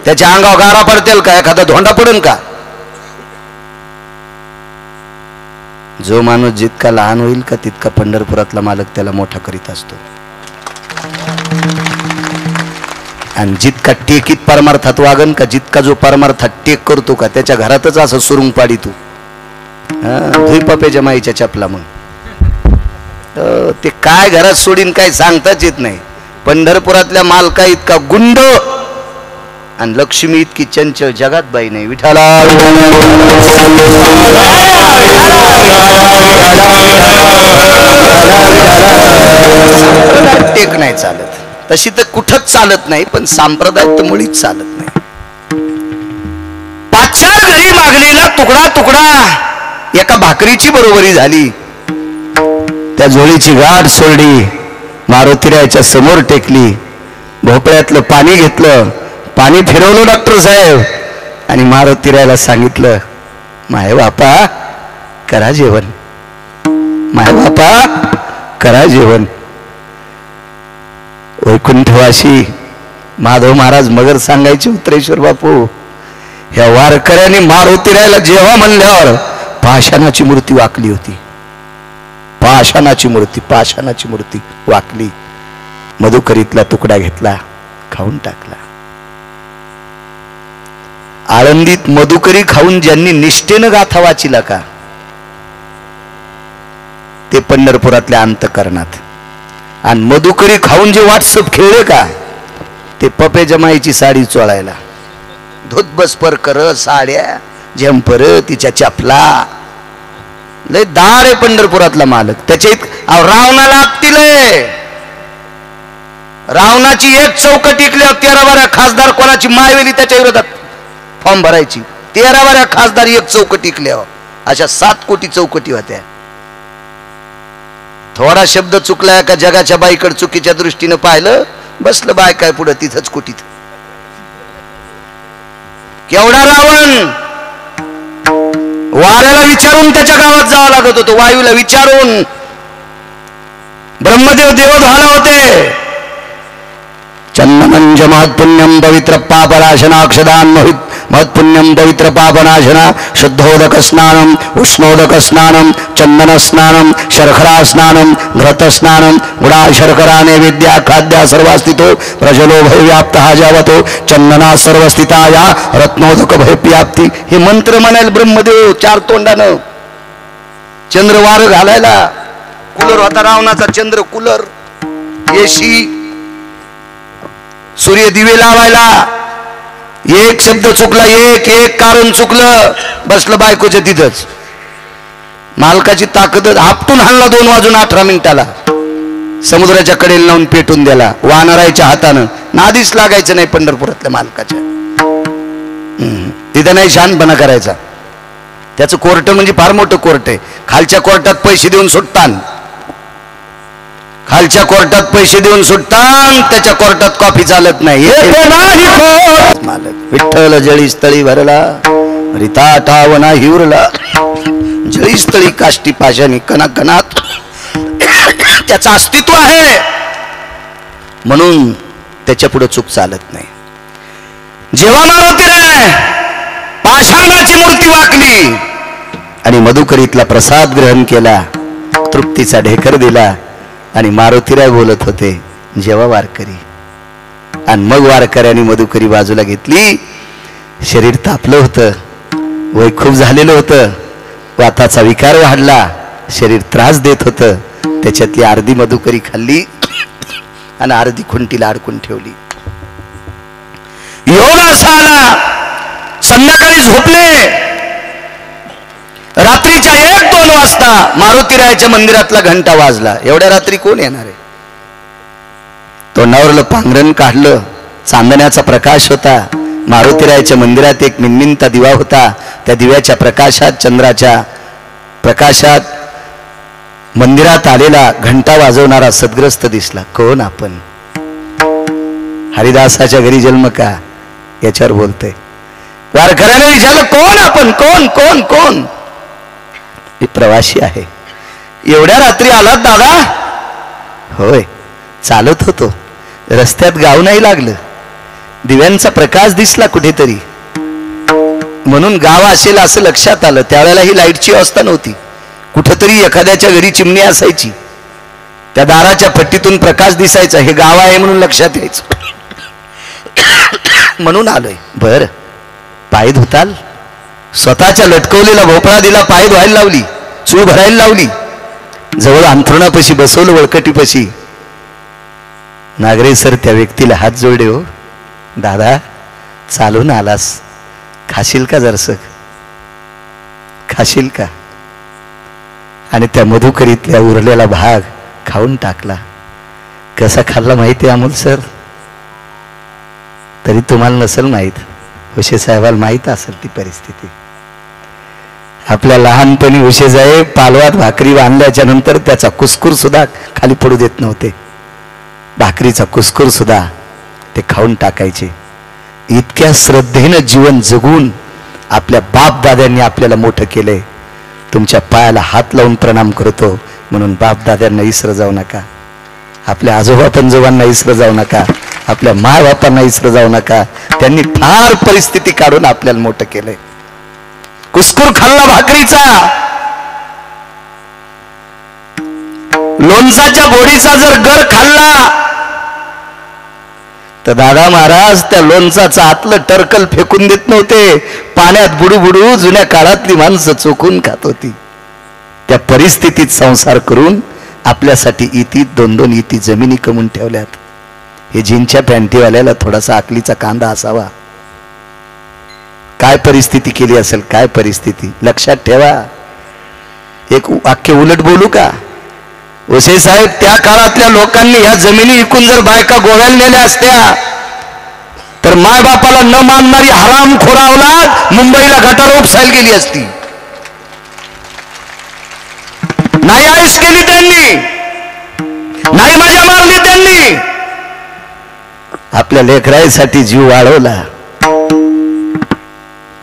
त्याच्या अंगावर गारा पडतील का, एखादा धोंडा पडन का. जो माणूस जितका लहान होईल का तितका पंढरपुरातला मालक त्याला मोठा करीत असतो. आणि जितका टेकीत परमार्थात वागन का, जितका जो परमार्थात टेक करतो का, त्याच्या घरातच असं सुरुंग पाडी तू. धुईपापेच्या माईच्या चपला मग ते काय घरात सोडीन काय सांगताच येत नाही. पंढरपुरातल्या मालका इतका गुंड आणि लक्ष्मी इतकी चंचल जगात बाई नाही. विठाला टेक नाही चालत. तशी तर कुठंच चालत नाही, पण संप्रदाय तर मुळीच चालत नाही. 5-4 घरी मागणीला तुकडा तुकडा एका भाकरीची बरोबरी झाली. त्या जोळीची गाठ सोडली, मारुतीरायाच्या समोर टेकली, भोपळ्यातलं पाणी घेतलं, पाणी फिरवलं डॉक्टर साहेब आणि मारुतीरायाला सांगितलं, माय बापा करा जेवण, माय बापा करा जेवण. वैकुंठवासी माधव महाराज मगर सांगायचे, उत्तरेश्वर बापू ह्या वारकऱ्यांनी मारुतीरायाला जेव्हा म्हणल्यावर पाषाणाची मूर्ती वाकली होती, पाषाणाची मूर्ती वाकली. मधुकरीतला तुकडा घेतला, खाऊन टाकला. आळंदीत मधुकरी खाऊन ज्यांनी निष्ठेनं गाथा वाचिला का, ते पंढरपुरातल्या अंतकरणात. आणि मधुकरी खाऊन जे व्हॉट्सअप खेळले का, ते पपे जमाईची साडी चोळायला, धोतबसपर कर, साड्या झंपर, तिच्या चपला, लय दार आहे पंढरपुरातला मालक. त्याच्या रावणाला लागतील. रावणाची एक चौकट टिकल्यावर 13-12 खासदार कोणाची मायवेली त्याच्या विरोधात फॉर्म भरायची. 13-12 खासदार एक चौकट टिकल्यावर, अशा 7 कोटी चौकटी होत्या. थोडा शब्द चुकला का जगाच्या बाईकडे चुकीच्या दृष्टीनं पाहिलं, बसलं बाय काय पुढं तिथंच कुटीत. केवढा रावण, वाऱ्याला विचारून त्याच्या गावात जावं लागत होतं, वायूला विचारून. ब्रह्मदेव देवधाला होते. चंदनंज महत्पुण्यम पवित्र पापनाशनाक्षदान महत्पुण्यम पवित्र पापनाशना शुद्धोदक स्नानम उष्णोदक स्नानम चंदन स्नानम शर्करा स्नानम घृत स्नानम गुडा शर्करा नैवेद्या खाद्या सर्वास्थितो प्रजलो भय व्याप्त जावतो चंदना सर्वस्थिताया रत्नोदक भय व्याप्ती. हे मंत्र म्हणाल ब्रह्मदेव 4 तोंडानं. चंद्रवार घालायला कूलर होता रावणाचा, चंद्र कूलर, एसी, सूर्य दिवे लावायला. एक शब्द चुकला, एक कारण चुकलं, बसलं बायकोच्या तिथंच. मालकाची ताकद आपटून हाणला 2 वाजून 18 मिनिटाला, समुद्राच्या कडेला लावून पेटून द्याला वानराच्या हातानं. नादीच लागायचं नाही पंढरपुरातल्या मालकाच्या. तिथं नाही शहाणपणा करायचा. त्याचं कोर्ट म्हणजे फार मोठं कोर्ट आहे. खालच्या कोर्टात पैसे देऊन सुटतान, खालच्या कोर्टात पैसे देऊन सुटतान, त्याच्या कोर्टात कॉफी चालत नाही. मालक विठ्ठल जळी स्थळी भरला, रिता ठावना हिवरला, जळी स्थळी काष्टी पाशानी कणाकणात त्याचं अस्तित्व आहे, म्हणून त्याच्या पुढे चूक चालत नाही. जेव्हा मारुतीराय पाषाणाची मूर्ती वाकली आणि मधुकरीतला प्रसाद ग्रहण केला, तृप्तीचा ढेकर दिला आणि मारुतीराय बोलत होते, जेव्हा वारकरी. आणि मग वारकऱ्यांनी मधुकरी बाजूला घेतली. शरीर तापलं होतं, वय खूप झालेलं होतं, वाताचा विकार वाढला, शरीर त्रास देत होतं. त्याच्यातली अर्धी मधुकरी खाल्ली आणि अर्धी खुंटीला अडकून ठेवली. योग असा आला, संध्याकाळी झोपले. रात्रीच्या 1-2 वाजता मारुतीरायाच्या मंदिरातला घंटा वाजला. एवढ्या रात्री कोण येणार आहे? तोंडावरलं पांघरण काढलं, चांदण्याचा प्रकाश होता. मारुतीरायाच्या मंदिरात एक मिनमिनता दिवा होता. त्या दिव्याच्या प्रकाशात, चंद्राच्या प्रकाशात मंदिरात आलेला घंटा वाजवणारा सद्ग्रस्त दिसला. कोण आपण? हरिदासाच्या घरी जन्म का, याच्यावर बोलतोय. वारकऱ्याने विचारलं, कोण आपण? कोण कोण कोण? मी प्रवासी आहे. एवढ्या रात्री आलात दादा? होय, चालत होतो, रस्त्यात गाव नाही लागलं, दिव्यांचा प्रकाश दिसला कुठेतरी, म्हणून गाव असेल असं लक्षात आलं. त्यावेळेला ही लाईटची व्यवस्था नव्हती. कुठंतरी एखाद्याच्या घरी चिमणी असायची, त्या दाराच्या पट्टीतून प्रकाश दिसायचा, हे गाव आहे म्हणून लक्षात यायचं. म्हणून आलोय. बर, पाय धुताल? स्वतःच्या लटकवलेला भोपळा दिला, पाय धुवायला लावली, चूळ भरायला लावली, जवळ अंथरुणापाशी बसवलं, वळकटीपाशी. नागरे सर त्या व्यक्तीला हात जोडले. हो दादा, चालून आलास, खाशील का जरसक, खाशील का? आणि त्या मधुकरीतल्या उरलेला भाग खाऊन टाकला. कसा खाल्ला माहिती अमोल सर? तरी तुम्हाला नसेल माहीत, हुशे साहेबाला माहीत असेल ती परिस्थिती. आपल्या लहानपणी उशेजाई पालवात भाकरी बांधल्याच्या नंतर त्याचा कुस्कूर सुद्धा खाली पडू देत नव्हते. भाकरीचा कुस्कूर सुद्धा ते खाऊन टाकायचे. इतक्या श्रद्धेनं जीवन जगून आपल्या बाप दाद्यांनी आपल्याला मोठं केलंय. तुमच्या पायाला हात लावून प्रणाम करतो. म्हणून बाप दाद्यांना इसर जाऊ नका, आपल्या आजोबा पंजोबांना इसर जाऊ नका, आपल्या माय बापांना इसर जाऊ नका. त्यांनी फार परिस्थिती काढून आपल्याला मोठं केलंय. कुस्कूर खाल्ला भाकरीचा, लोणचाच्या गोडीचा जर गर खाल्ला तर दादा महाराज त्या लोणचाचं आतलं टरकल फेकून देत नव्हते. पाण्यात बुडू बुडू जुन्या काळातली माणसं चोखून खात होती. त्या परिस्थितीत संसार करून आपल्यासाठी इती 2-2 इती जमिनी कमवून ठेवल्यात. हे जीनच्या पॅन्टीवाल्याला थोडासा आकलीचा कांदा असावा. काय परिस्थिती केली असेल, काय परिस्थिती लक्षात ठेवा. एक वाक्य उलट बोलू का? वसे साहेब, त्या काळातल्या लोकांनी ह्या जमिनी विकून जर बायका गोव्याला नेल्या असत्या तर मायबापाला न मानणारी हरामखोर औलाद मुंबईला गटार उपसायला गेली असती. नाही आईस केली त्यांनी, नाही मजा मारली त्यांनी. आपल्या लेकराईसाठी जीव वाढवला.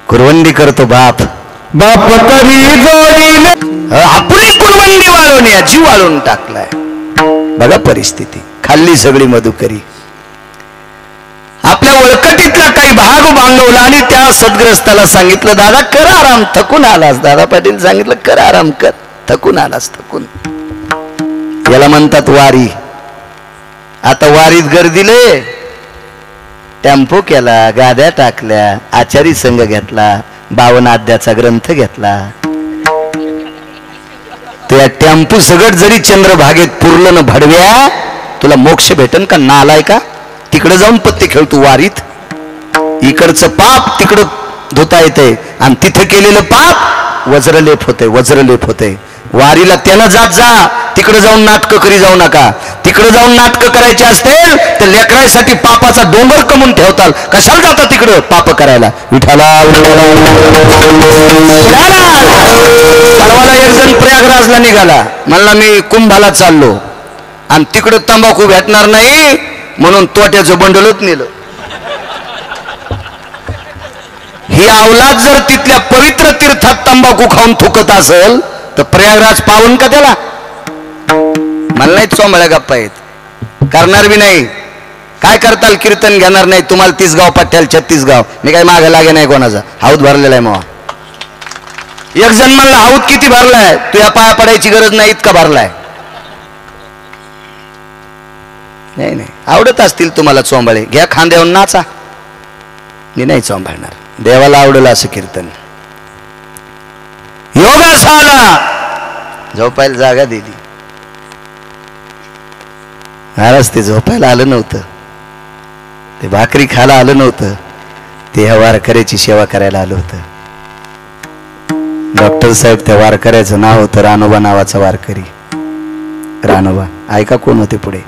कुरवंडी करतो बाप, बाप तरी जोडीने आपली कुरवंडी वाढवण्या जीव वाढवून टाकलाय. बघा परिस्थिती. खाल्ली सगळी मधुकरी. आपल्या वळकटीतला काही भाग बांधवला आणि त्या सद्ग्रस्ताला सांगितलं, दादा कर आराम, थकून आलास. दादा पाटील सांगितलं, कर आराम कर, थकून आलास, थकून. याला म्हणतात वारी. आता वारीत गर्दीले टेम्पो केला, गाद्या टाकल्या, आचारी संघ घेतला, 52 अध्यायाचा ग्रंथ घेतला. त्या टेम्पो सगट जरी चंद्रभागेत पुरलं न भडव्या, तुला मोक्ष भेटन का? नालाय का? तिकडे जाऊन पत्ते खेळतो वारीत. इकडचं पाप तिकडं धुता येते आणि तिथे केलेलं पाप वज्रलेप होते, वज्रलेप होते. वारीला त्यानं जात जा, तिकडे जाऊन नाटकं करी जाऊ नका. तिकडे जाऊन नाटकं करायची असतील तर लेकरासाठी पापाचा डोंगर कमवून ठेवताल. कशाला जाता तिकडं पाप करायला? विठाला एक जण प्रयागराजला निघाला, म्हणला मी कुंभाला चाललो आणि तिकडं तंबाखू भेटणार नाही म्हणून तोट्याचं बंडलच नेलं. ही अवलाद जर तिथल्या पवित्र तीर्थात तंबाखू खाऊन थुकत असेल तर प्रयागराज पावन का त्याला? मला नाही चोंबळ्या गप्पा आहेत, करणार बी नाही. काय करताल? कीर्तन घेणार नाही. तुम्हाला 30 गाव पाठ्याल, 36 गाव. मी काही मागे लागे नाही कोणाचा. हाऊत भरलेला आहे मग. एक जण म्हणला, हाऊत किती भरलाय? तुझ्या पाया पडायची गरज नाही इतका भरलाय. नाही नाही, आवडत असतील तुम्हाला चोंबळे, घ्या खांद्यावर नाचा. मी नाही चोंबळणार. देवाला आवडलं असं कीर्तन. योगासाला झोपायला जागा दिली. महाराज ते झोपायला आलं नव्हतं, ते भाकरी खायला आलं नव्हतं, ते ह्या वारकऱ्याची सेवा करायला आलं होतं. डॉक्टर साहेब, त्या वारकऱ्याचं नाव होतं रानोबा नावाचा वारकरी. रानोबा ऐका कोण होते पुढे.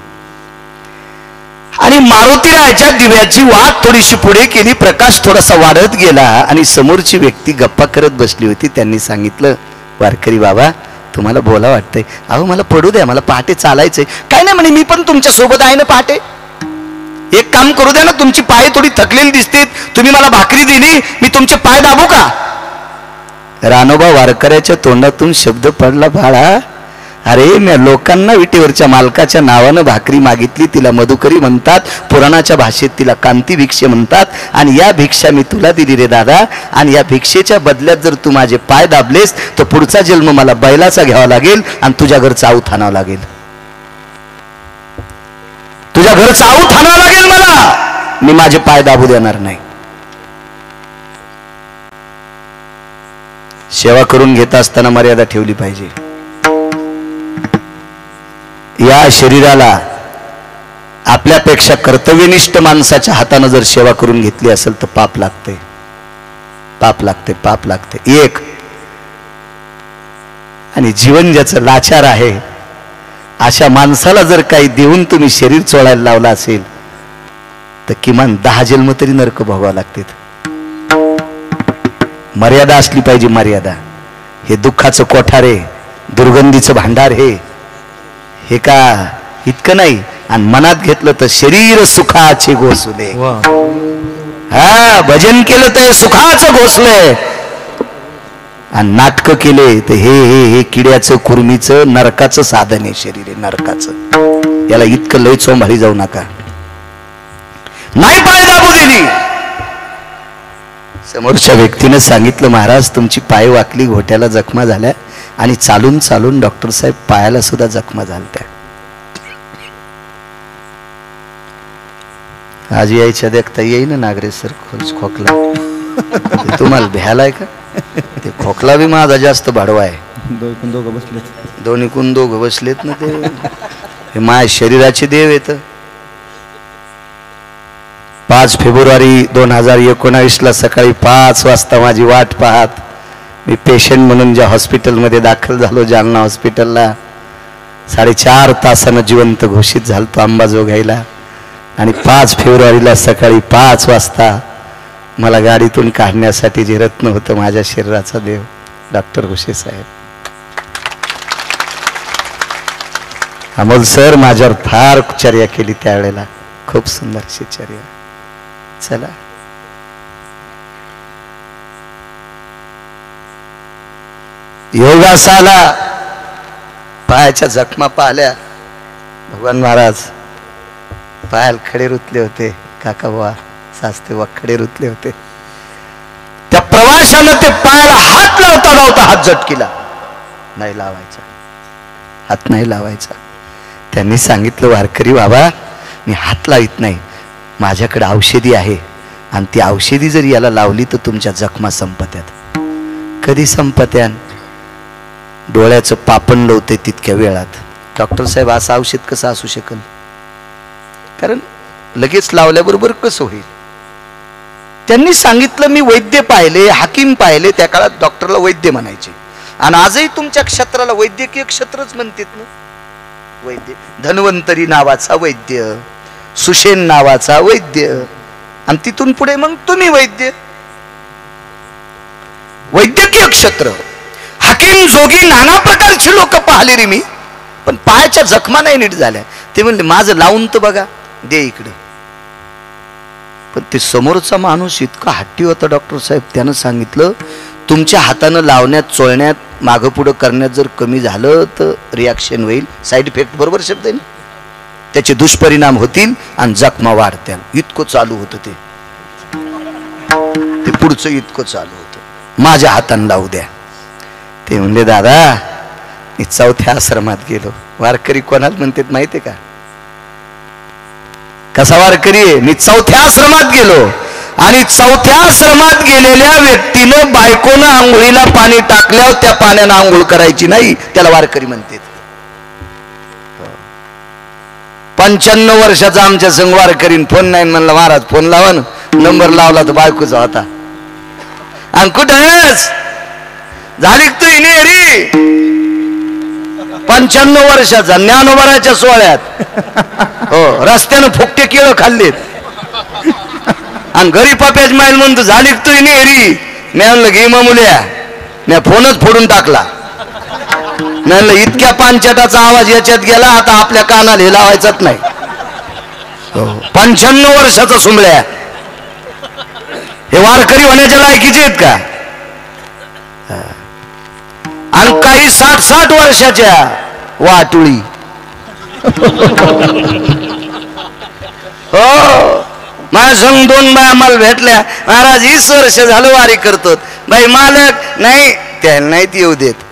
आणि मारुतीरायाच्या दिव्याची वाट थोडीशी पुढे केली, प्रकाश थोडासा वाढत गेला आणि समोरची व्यक्ती गप्पा करत बसली होती. त्यांनी सांगितलं, वारकरी बाबा तुम्हाला बोला वाटतंय? अहो मला पडू द्या, मला पहाटे चालायचंय. काय नाही म्हणे, मी पण तुमच्या सोबत आहे ना पहाटे. एक काम करू द्या ना, तुमची पाय थोडी थकलेली दिसते, तुम्ही मला भाकरी दिली, मी तुमचे पाय दाबू का? रानोबा वारकऱ्याच्या तोंडातून शब्द पडला, बाळा अरे मी लोकांना विटेवरच्या मालकाच्या नावानं भाकरी मागितली, तिला मधुकरी म्हणतात, पुराणाच्या भाषेत तिला कांती भिक्षे म्हणतात, आणि या भिक्षा मी तुला दिली रे दादा. आणि या भिक्षेच्या बदल्यात जर तू माझे पाय दाबलेस तर पुढचा जन्म मला बैलाचा घ्यावा लागेल आणि तुझ्या घरचं आऊत आणावं लागेल. तुझ्या घरचं आऊत आणावं लागेल मला. मी माझे पाय दाबू देणार नाही. सेवा करून घेत असताना मर्यादा ठेवली पाहिजे. या शरीराला आपल्यापेक्षा कर्तव्यनिष्ठ माणसाच्या हाताने जर सेवा करून घेतली असेल तर पाप लागते, पाप लागते, पाप लागते. एक आणि जीवन ज्याचं लाचार आहे अशा माणसाला जर काही देऊन तुम्ही शरीर चोळायला लावला असेल तर किमान 10 जन्म तरी नरक भोगावं लागते. मर्यादा असली पाहिजे, मर्यादा. हे दुःखाचं कोठार आहे, दुर्गंधीचं भांडार हे का इतकं नाही. आणि मनात घेतलं तर शरीर सुखाचे घोसले. हा, भजन केलं तर सुखाचं घोसलंय, आणि नाटकं केले तर हे किड्याचं कुर्मीचं नरकाचं साधन आहे. शरीर आहे नरकाचं. याला इतकं लय चोंभाळी जाऊ नका. नाही पाय दाबू दिली. समोरच्या व्यक्तीने सांगितलं, महाराज तुमची पाय वाकली, घोट्याला जखमा झाल्या, आणि चालून चालून डॉक्टर साहेब पायाला सुद्धा जखमा झाल्या. आज यायच्या देखता येईन नागरे सर खोकला. तुम्हाला भ्यालाय का? ते खोकला बी माझा जास्त भाडवा आहे. दोन्ही दोघं बसलेत ना. ते माझ्या शरीराचे देव येत. 5 फेब्रुवारी 2019 सकाळी 5 वाजता माझी वाट पाहत मी पेशंट म्हणून ज्या हॉस्पिटलमध्ये दाखल झालो, जालना हॉस्पिटलला, 4.5 तासानं जिवंत घोषित झालतो अंबाजोगाईला. आणि 5 फेब्रुवारीला सकाळी 5 वाजता मला गाडीतून काढण्यासाठी जे रत्न होतं माझ्या शरीराचा देव डॉक्टर घोषे साहेब. अमोल सर माझ्यावर फार चर्या केली त्यावेळेला, खूप सुंदर अशी चर्या. चला योगासाला पायाच्या जखमा पाहिल्या. भगवान महाराज पायाला खडे रुतले होते. काका बुवा सासते वा खडे रुतले होते. त्या प्रवाशानं ते पायाला हात लावता लावता हात झटकीला. नाही लावायचा, हात नाही लावायचा. त्यांनी सांगितलं, वारकरी बाबा मी हात लावित नाही, माझ्याकडे औषधी आहे, आणि ती औषधी जर याला लावली तर तुमच्या जखमा संपत्यात. कधी संपत्यान? डोळ्याचं पापण लावते तितक्या वेळात. डॉक्टर साहेब असं औषध कसं असू शकेल? कारण लगेच लावल्याबरोबर कसं होईल? त्यांनी सांगितलं, मी वैद्य पाहिले, हाकीम पाहिले. त्या काळात डॉक्टरला वैद्य म्हणायचे, आणि आजही तुमच्या क्षेत्राला वैद्यकीय क्षेत्रच म्हणतात ना. वैद्य, धन्वंतरी नावाचा वैद्य, सुशेन नावाचा वैद्य, आणि तिथून पुढे मग तुम्ही वैद्य. वैद्यकीय क्षेत्र, हाकीम, जोगी, नाना प्रकारची लोक पाहिले रे मी, पण पायाच्या जखमा नाही नीट झाल्या. ते म्हणले, माझं लावून तर बघा, दे इकडं. पण ते समोरचा माणूस इतका हट्टी होता डॉक्टर साहेब. त्यानं सांगितलं, तुमच्या हातानं लावण्यात, चोळण्यात, मागं पुढं करण्यात जर कमी झालं तर रिॲक्शन होईल, साईड इफेक्ट, बरोबर शब्द आहे ना, त्याचे दुष्परिणाम होतील आणि जखमा वाढत्या. इतकं चालू होतं ते पुढचं इतकं चालू होतं. माझ्या हातानं लावू द्या. ते म्हणले, दादा मी 4थ्या आश्रमात गेलो. वारकरी कोणाला म्हणतात माहितीये का? कसा वारकरी आहे? मी 4थ्या आश्रमात गेलो, आणि 4थ्या आश्रमात गेलेल्या व्यक्तीनं बायकोनं आंघोळीला पाणी टाकल्यावर त्या पाण्यानं आंघोळ करायची नाही, त्याला वारकरी म्हणतात. 95 वर्षाचा आमच्या संग वारकरीन फोन नाही. म्हणलं, महाराज फोन लावा ना. नंबर लावला तर बायकोचा होता. आणि कुठेच झाली तू नेरी 95 वर्षाचा, ज्ञानोबाराच्या सोहळ्यात. हो, रस्त्यानं फुकटे केळं खाल्लेत, आणि घरी पप्याच माईल म्हणतो, झाली तू नेरी. मी म्हणलं, घे मुल्या. मी फोनच फोडून टाकला. म्हणलं, इतक्या पांचटाचा आवाज याच्यात गेला, आता आपल्या कानाला हे लावायचाच नाही. 95 वर्षाचा सुमळ्या. हे वारकरी होण्याच्या लायकीचे आहेत का? आणि काही 60-60 वर्षाच्या वाटुळी. हो, माझ्या संग 2 बाया मला भेटल्या. महाराज 20 वर्ष झालं वारी करतो. बाई मालक नाही, त्याला नाहीत येऊ देत.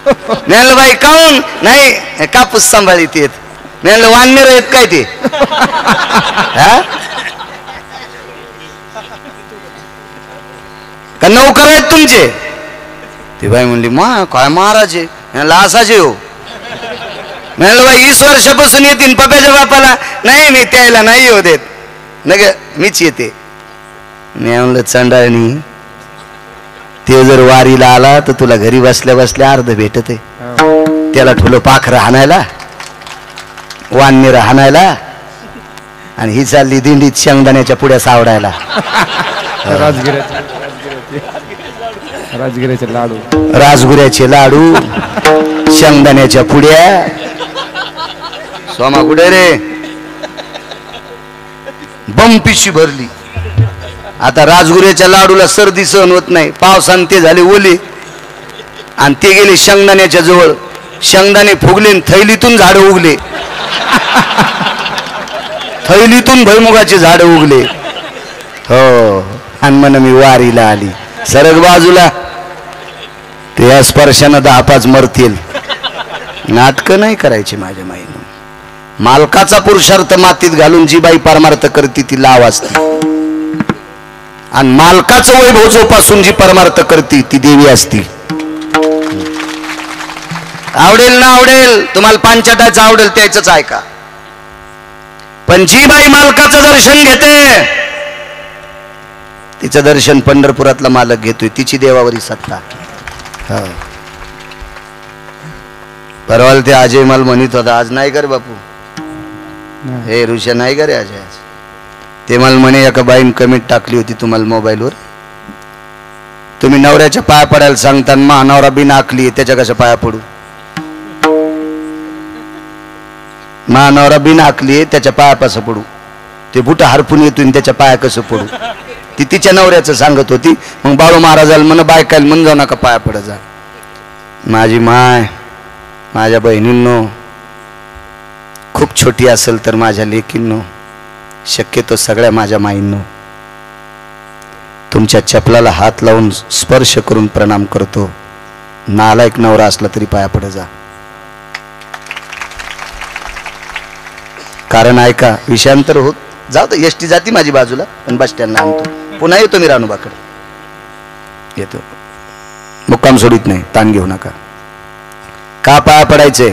म्हणलं, बाई काऊन नाही? कापूस सांभाळीत येत. म्हणलं, वाननेर आहेत काय ते? का नौकर आहेत तुमचे? ती बाई म्हणली, काय महाराज आहे? म्हणलं, असाच हो. म्हणलं, बाई 20 वर्षापासून येतील पप्याच्या बापाला. नाही, मी त्याला नाही येऊ देत. नग मीच येते. मी म्हणलं, चंडाळणी, ते जर वारीला आला तर तुला घरी बसल्या बसल्या अर्ध भेटत आहे. त्याला ठुलं पाखरं हाणायला, वाननेर हाणायला, आणि ही चालली दिंडीत शेंगदाण्याच्या पुढ्या सावडायला. राजगिऱ्याचे लाडू, राजगुऱ्याचे लाडू, शेंगदाण्याच्या पुड्या. सोमा कुठे रे? बंपिशी भरली. आता राजगुऱ्याच्या लाडूला सर्दी सहन होत नाही, पावसाने ते झाले ओले आणि ते गेले शेंगदाण्याच्या जवळ. शेंगदाणे फुगले, थैलीतून झाडं उगले. थैलीतून भुईमुगाची झाडं उगले. हो, आणि म्हण मी वारीला आली. सरग बाजूला, ते या स्पर्शानं 10-5 मरतील. नाटकं नाही करायची माझ्या माईनं. मालकाचा पुरुषार्थ मातीत घालून जी बाई परमार्थ करते ती लाव असते, आणि मालकाचं वैभव जोपासून जी परमार्थ करते ती देवी असती. आवडेल ना आवडेल, तुम्हाला पांचटाचं आवडेल त्याच ऐका. पण जी बाई मालकाचं दर्शन घेते तिचं दर्शन पंढरपुरातला मालक घेतोय. तिची देवावरी सत्ता. परवाल ते अजय मला म्हणत होता, आज नाही कर बापू, हे ऋषा नाही करे अजय आज. ते मला म्हणे एका बाईन कमेंट टाकली होती तुम्हाला मोबाईलवर, तुम्ही नवऱ्याच्या पाया पडायला सांगताना महानवरा बिन आखली त्याच्या कशा पाया पडू. महानवरा बिन आखली त्याच्या पायापासं पडू. ते बुट हरपून येतून त्याच्या पाया कसं पडू. ती तिच्या नवऱ्याचं सांगत होती. मग बाळू महाराजाला म्हण बायकायला म्हण जाऊ नका पाया पडत जा. माझी माय, माझ्या बहिणींनो, खूप छोटी असेल तर माझ्या लेकींनो, शक्यतो सगळ्या माझ्या माईंनो, तुमच्या चपलाला हात लावून स्पर्श करून प्रणाम करतो. नालायक नवरा असला तरी पाया पडत जा. कारण ऐका, विषयांतर होत जाऊ तर एसटी जाती माझी बाजूला, पण बस स्टँडला आणतो. पुन्हा येतो मी रानूबाकडे, येतो, मुक्काम सोडित नाही, ताण घेऊ नका. का पाया पडायचे?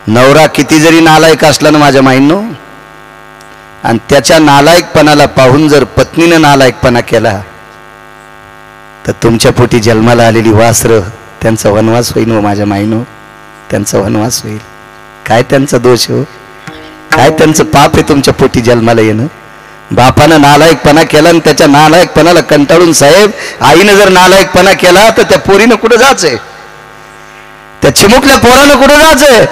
नवरा किती जरी नालायक असला ना माझ्या माईंनो, आणि त्याच्या नालायकपणाला पाहून जर पत्नीनं नालायकपणा केला तर तुमच्या पोटी जन्माला आलेली वासर त्यांचा वनवास होईल. व माझ्या माईनो, त्यांचा वनवास होईल. काय त्यांचा दोष हो, काय त्यांचं पाप आहे तुमच्या पोटी जन्माला येणं. बापानं नालायकपणा केला आणि त्याच्या नालायकपणाला कंटाळून साहेब आईनं जर नालायकपणा केला तर त्या पोरीनं कुठं जायचंय? त्या चिमुकल्या पोरानं कुठं जायचंय?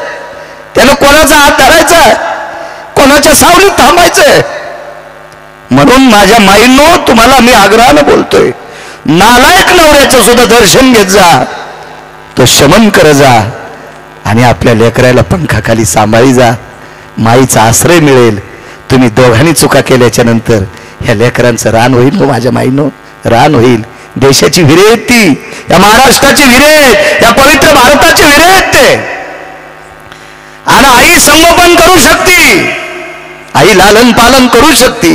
त्यानं कोणाचा हात धरायचा, कोणाच्या सावलीत थांबायचंय? म्हणून माझ्या माईंनो, तुम्हाला मी आग्रहानं बोलतोय, नालायक नवऱ्याचं सुद्धा दर्शन घेत जा, तो शमन कर जा, आणि आपल्या लेकराला पंखाखाली सांभाळी जा. माईचा आश्रय मिळेल. तुम्ही दोघांनी चुका केल्याच्या नंतर ह्या लेकरांचं रान होईल. हो माझ्या माईनो, रान होईल. देशाची विरेत ती, या महाराष्ट्राची विरेत, या पवित्र भारताची विरेत ते. आणि आई संगोपन करू शकते, आई लालन पालन करू शकते.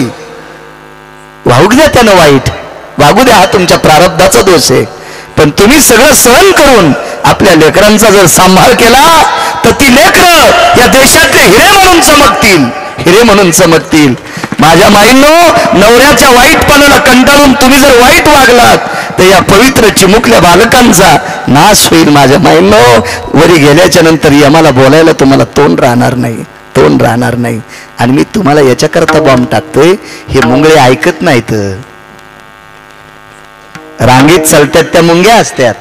वाहू द्या त्यानं वाईट, वागू द्या, हा तुमच्या प्रारब्धाचा दोष आहे. पण तुम्ही सगळं सहन करून आपल्या लेकरांचा जर सांभाळ केला तर ती लेकरं या देशातले हिरे म्हणून चमकतील, हिरे म्हणून चमकतील. माझ्या माईंनो, नवऱ्याच्या वाईटपणाला कंटाळून तुम्ही जर वाईट वागलात तर या पवित्र चिमुकल्या बालकांचा नाश होईल. माझ्या माईंनो, वरी गेल्याच्या नंतर यमाला बोलायला तुम्हाला तोंड राहणार नाही, तोंड राहणार नाही. आणि मी तुम्हाला याच्याकरता बॉम्ब टाकतोय, हे मुंगळे ऐकत नाहीत. रांगेत चलत्यात त्या मुंग्या असतात,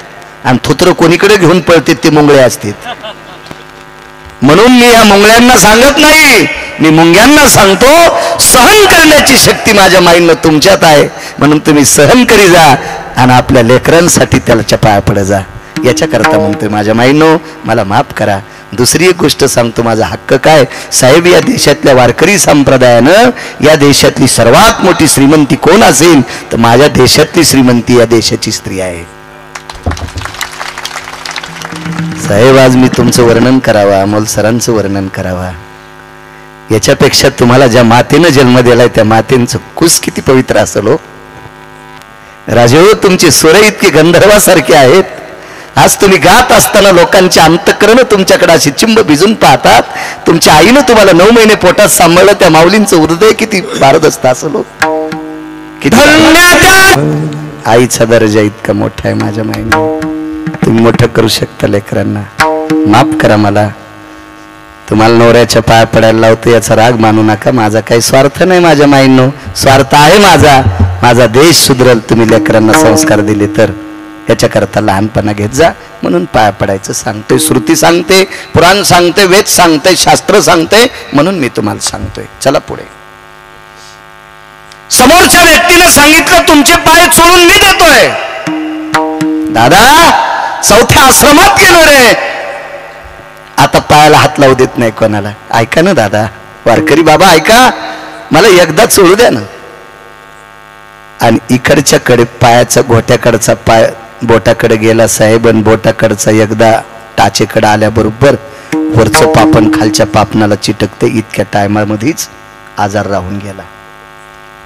आणि थुत्र कोणीकडे घेऊन पळतात ते मुंगळे असतात. म्हणून मी या मुंगळ्यांना सांगत नाही, मी मुंग्यांना सांगतो, सहन करण्याची शक्ती माझ्या माईंना तुमच्यात आहे. म्हणून तुम्ही सहन करी जा, आणि आपल्या लेकरांसाठी त्याला पाया पड जा. याच्याकरता म्हणतोय माझ्या माईंनो, मला माफ करा. दुसरी एक गोष्ट सांगतो, माझा हक्क काय साहेब, या देशातल्या वारकरी संप्रदायानं या देशातली सर्वात मोठी श्रीमंती कोण असेल तर माझ्या देशातली श्रीमंती या देशाची स्त्री आहे. साहेब, आज मी तुमचं वर्णन करावा, अमोल सरांचं वर्णन करावा, याच्यापेक्षा तुम्हाला ज्या मातेनं जन्म दिलाय त्या मातेचं कुस किती पवित्र असेल हो. राजे हो, तुमचे स्वर इतके गंधर्वासारखे आहेत. आज तुम्ही गात असताना लोकांचे अंतःकरण तुमच्याकडे अशी चिंब भिजून पाहतात. तुमच्या आईनं तुम्हाला 9 महिने पोटात सांभाळलं, त्या माऊलींचं हृदय किती भारदस्त असेल हो. किती आईचा दर्जा इतका मोठा आहे माझ्या माईने. तुम्ही मोठं करू शकता लेकरांना. माफ करा मला, तुम्हाला नवऱ्याच्या पाया पडायला लावतो याचा राग मानू नका. माझा काही स्वार्थ नाही माझ्या माईंनो, स्वार्थ आहे माझा. माझा देश सुधरल तुम्ही लेकरांना संस्कार दिले तर. याच्याकरता लहानपणा घेत जा म्हणून पाया पडायचं सांगतोय. श्रुती सांगते, पुराण सांगते, वेद सांगते, शास्त्र सांगते, म्हणून मी तुम्हाला सांगतोय. चला पुढे. समोरच्या व्यक्तीने सांगितलं तुमचे पाय चोळून मी देतोय. दादा चौथ्या आश्रमात गेलो रे, आता पायाला हात लावू देत नाही कोणाला. ऐका ना दादा, वारकरी बाबा ऐका, मला एकदा चोळू द्या ना. आणि इकडच्या कडे पायाचा घोट्याकडचा पाय बोटाकडे गेला साहेब, आणि बोटाकडचा एकदा टाचेकडे आल्याबरोबर वरचं पापण खालच्या पापणाला चिटकते. इतक्या टायमामध्येच आजार राहून गेला.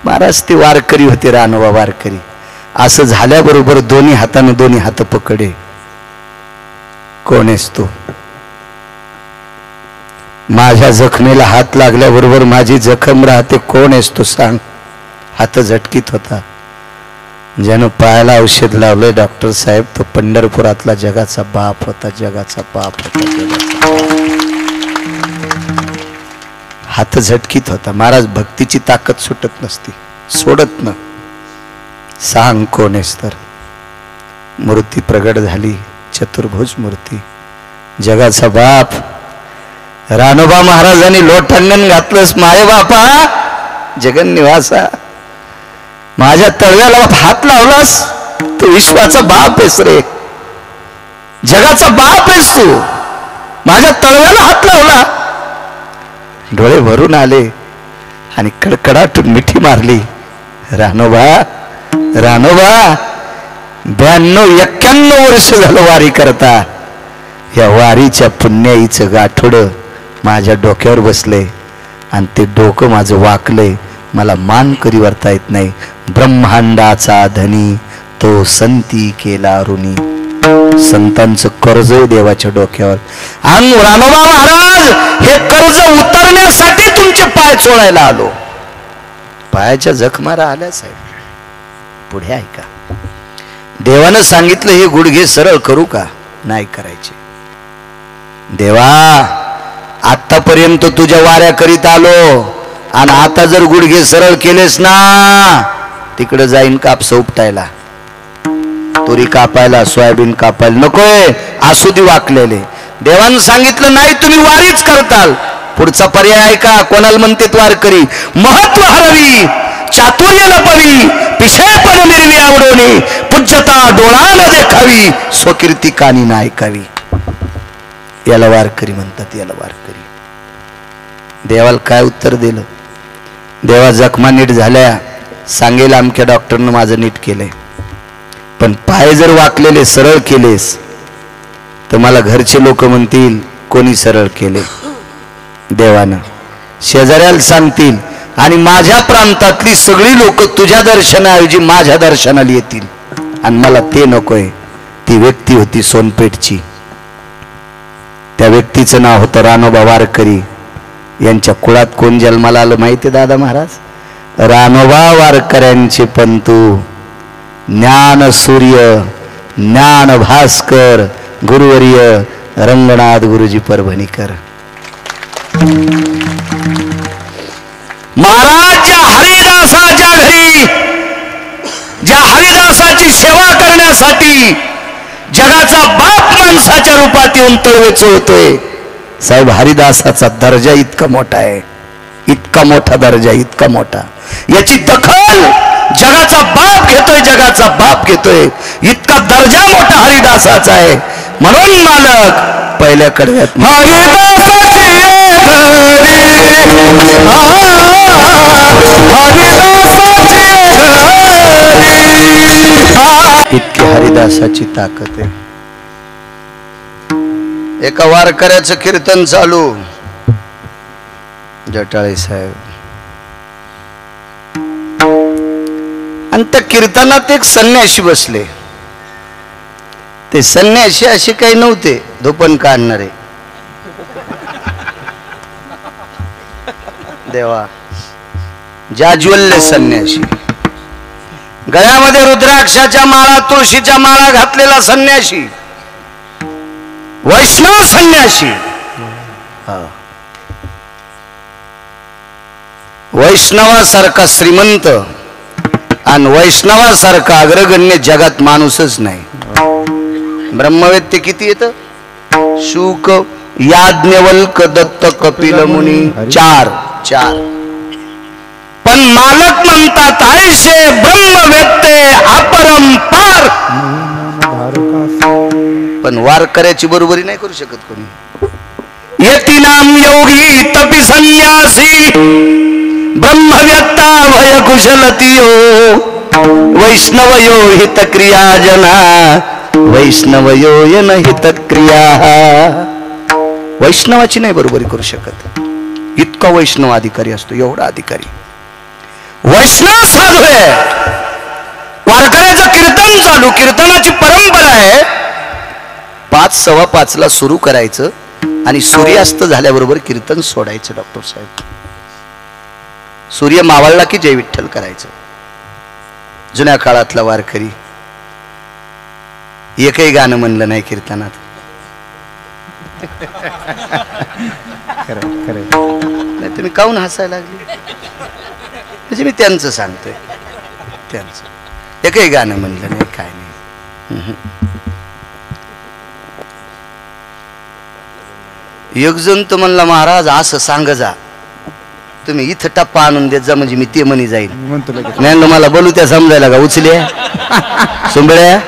महाराज ते वारकरी होते, रानोबा वारकरी. असं झाल्याबरोबर दोन्ही हाताने दोन्ही हात पकडे. कोण आहेस तू? माझ्या जखमेला हात लागल्याबरोबर माझी जखम राहते. कोण आहेस तू सांग? हात झटकीत होता. ज्यानं पायाला औषध लावलंय डॉक्टर साहेब, तो पंढरपुरातला जगाचा बाप होता. जगाचा बाप होता. हात झटकीत होता. महाराज भक्तीची ताकद सुटत नसती, सोडत न. सांग कोण आहेस? तर मूर्ती प्रगट झाली, चतुर्भुज मूर्ती, जगाचा बाप. रानोबा महाराजांनी लोटांगण घातलंस, माये बापा जगन्निवासा, माझ्या तळव्याला हात लावलास, तू विश्वाचा बाप आहेस रे, जगाचा बाप आहेस तू, माझ्या तळव्याला हात लावला. डोळे भरून आले आणि कडकडाटून मिठी मारली. रानोबा, रानोबा 92-91 वर्ष झालं वारी करता. या वारीच्या पुण्याईचं गाठोड माझ्या डोक्यावर बसले आणि ते डोकं माझं वाकलंय. मला मान करी वरता येत नाही. ब्रह्मांडाचा धनी तो संती केला ऋणी. संतांचं कर्ज देवाच्या डोक्यावर. आणि रानोबा महाराज हे कर्ज उतरण्यासाठी तुमचे पाय चोळायला आलो. पायाच्या जखमारा आल्या साहेब. पुढे ऐका, देवानं सांगितलं हे गुडघे सरळ करू का? नाही करायचे. देवा आतापर्यंत तुझ्या वाऱ्या करीत आलो, आणि आता जर गुडघे सरळ केलेस ना, तिकडे जाईन कापस उपटायला, तुरी कापायला, सोयाबीन कापायला नकोय, आसुदी वाकलेले. देवानं सांगितलं नाही तुम्ही वारीच करताल. पुढचा पर्याय ऐका, कोणाला म्हणते वारकरी? महत्व हरवी, चातुर्य लपवी, पिशेपण मिरवी आवडोनी, पूज्यता डोळानं देखावी, स्वकीर्ती कानी ना ऐकावी. याला वारकरी म्हणतात, याला वारकरी. देवाला काय उत्तर दिलं? देवा जखमा नीट झाल्या, सांगेल अमक्या डॉक्टरनं माझं नीट केलंय, पण पाय जर वाकलेले सरळ केलेस तर मला घरचे लोक म्हणतील कोणी सरळ केले? देवानं. शेजाऱ्याला सांगतील, आणि माझ्या प्रांतातली सगळी लोक तुझ्या दर्शनाऐवजी माझ्या दर्शनाला येतील, आणि मला ते नकोय. ती व्यक्ती होती सोनपेठची. त्या व्यक्तीचं नाव होतं रानोबा वारकरी. यांच्या कुळात कोण जन्माला आलं माहिती दादा महाराज? रानोबा वारकऱ्यांचे पंतू, ज्ञान सूर्य, ज्ञान भास्कर, गुरुवर्य रंगनाथ गुरुजी परभणीकर महाराज. ज्या हरिदासाच्या घरी, ज्या हरिदासाची सेवा करण्यासाठी जगाचा बाप माणसाच्या रूपात येऊन तळवेच होतोय साहेब. हरिदासाचा दर्जा इतका मोठा आहे, इतका मोठा दर्जा, इतका मोठा. याची दखल जगाचा बाप घेतोय, जगाचा बाप घेतोय. इतका दर्जा मोठा हरिदासाचा आहे. म्हणून मालक पहिल्या कडव्यात इतकी हरिदासाची ताकद आहे. एका वारकऱ्याचं कीर्तन चालू, जटाळे साहेब, आणि त्या कीर्तनात एक संन्याशी बसले. ते संन्याशी असे काही नव्हते धोपण काढणारे. देवा, जाज्वल्य संन्याशी, गळ्यामध्ये रुद्राक्षाच्या माळा, तुळशीच्या माळा घातलेला संन्याशी, वैष्णव संन्याशी. वैष्णवासारखा श्रीमंत आणि वैष्णवासारखा अग्रगण्य जगात माणूसच नाही. ब्रह्मवेत्य किती येतं? शुक, याज्ञवल्क, दत्त, कपिल मुनी, 4 पण मालक म्हणतात आयशे ब्रह्मवेत्ते अपरंपार. पण वारकऱ्याची बरोबरी नाही करू शकत कोणी. यतीनाम योगी तपी संन्यासी ब्रह्मव्यक्ता भय कुशलतियो वैष्णवयो हितक्रिया जना वैष्णवयो यन हितक्रिया. वैष्णवाची नाही बरोबरी करू शकत. इतका वैष्णव अधिकारी असतो, एवढा अधिकारी वैष्णव साधू आहे. वारकऱ्याचं कीर्तन चालू, कीर्तनाची परंपरा आहे. 5, 5:15 सुरू करायचं आणि सूर्यास्त झाल्याबरोबर कीर्तन सोडायचं. डॉक्टर साहेब, सूर्य मावळला की जय विठ्ठल करायचं. जुन्या काळातला वारकरी एकही गाणं म्हणलं नाही कीर्तनात. नाही तुम्ही काहून हसायला लागले? म्हणजे मी त्यांचं सांगतोय, त्यांचं एकही गाणं म्हणलं नाही, काय नाही. एक जण तर म्हणला महाराज असं सांग जा, तुम्ही इथं टप्पा आणून देत जा म्हणजे मी ते म्हणी जाईल. म्हणलं मला बोलू त्या समजायला का उचल्या सुंबळ्या?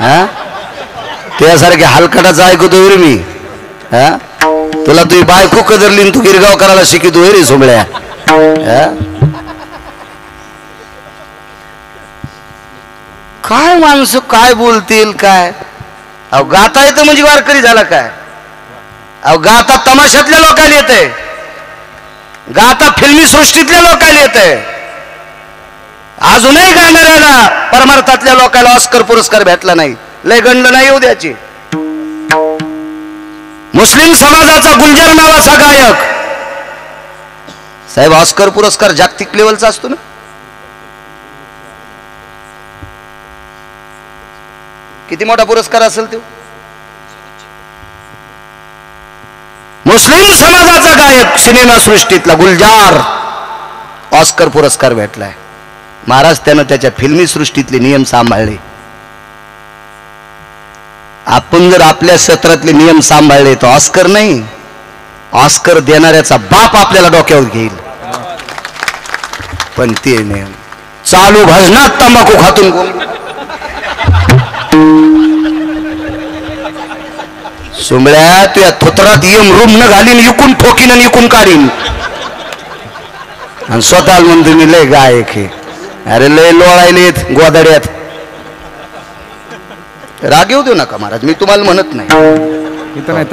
हा त्यासारखे हलकटाचं ऐकतो रे मी. हा तुला तुझी बायको कदरली तू गिरगाव करायला शिकितो रे सुंबळ्या. काय माणसं काय बोलतील काय? अहो गाता येतं म्हणजे वारकरी झाला काय? अहो गाता तमाशातल्या लोकांना येते, गाता फिल्मी सृष्टीतल्या लोकांना येते. अजूनही गाणाऱ्याला परमार्थातल्या लोकांना ऑस्कर पुरस्कार भेटला नाही, लय गणलं नाही येऊ द्याची. मुस्लिम समाजाचा गुंजर नावाचा गायक साहेब ऑस्कर पुरस्कार जागतिक लेवलचा असतो ना. किती मोठा पुरस्कार असेल तो. मुस्लिम समाजाचा गायक सिनेमा सृष्टीतला गुलजार ऑस्कर पुरस्कार भेटलाय. महाराज त्यानं त्याच्या फिल्मी सृष्टीतले नियम सांभाळले. आपण जर आपल्या क्षेत्रातले नियम सांभाळले तर ऑस्कर नाही, ऑस्कर देणाऱ्याचा बाप आपल्याला डोक्यावर घेईल. पण ते नियम चालू भजनात तंबाखू खातून सुंबळ्या तुया थोतरात यम रूम न घालीन, इकून ठोकीन आणि इकून काढीन. आणि स्वतः म्हणतो मी लय गायक हे. अरे लय लोळायलेत गोदाड्यात. राग येऊ देऊ नका महाराज, मी तुम्हाला म्हणत नाही.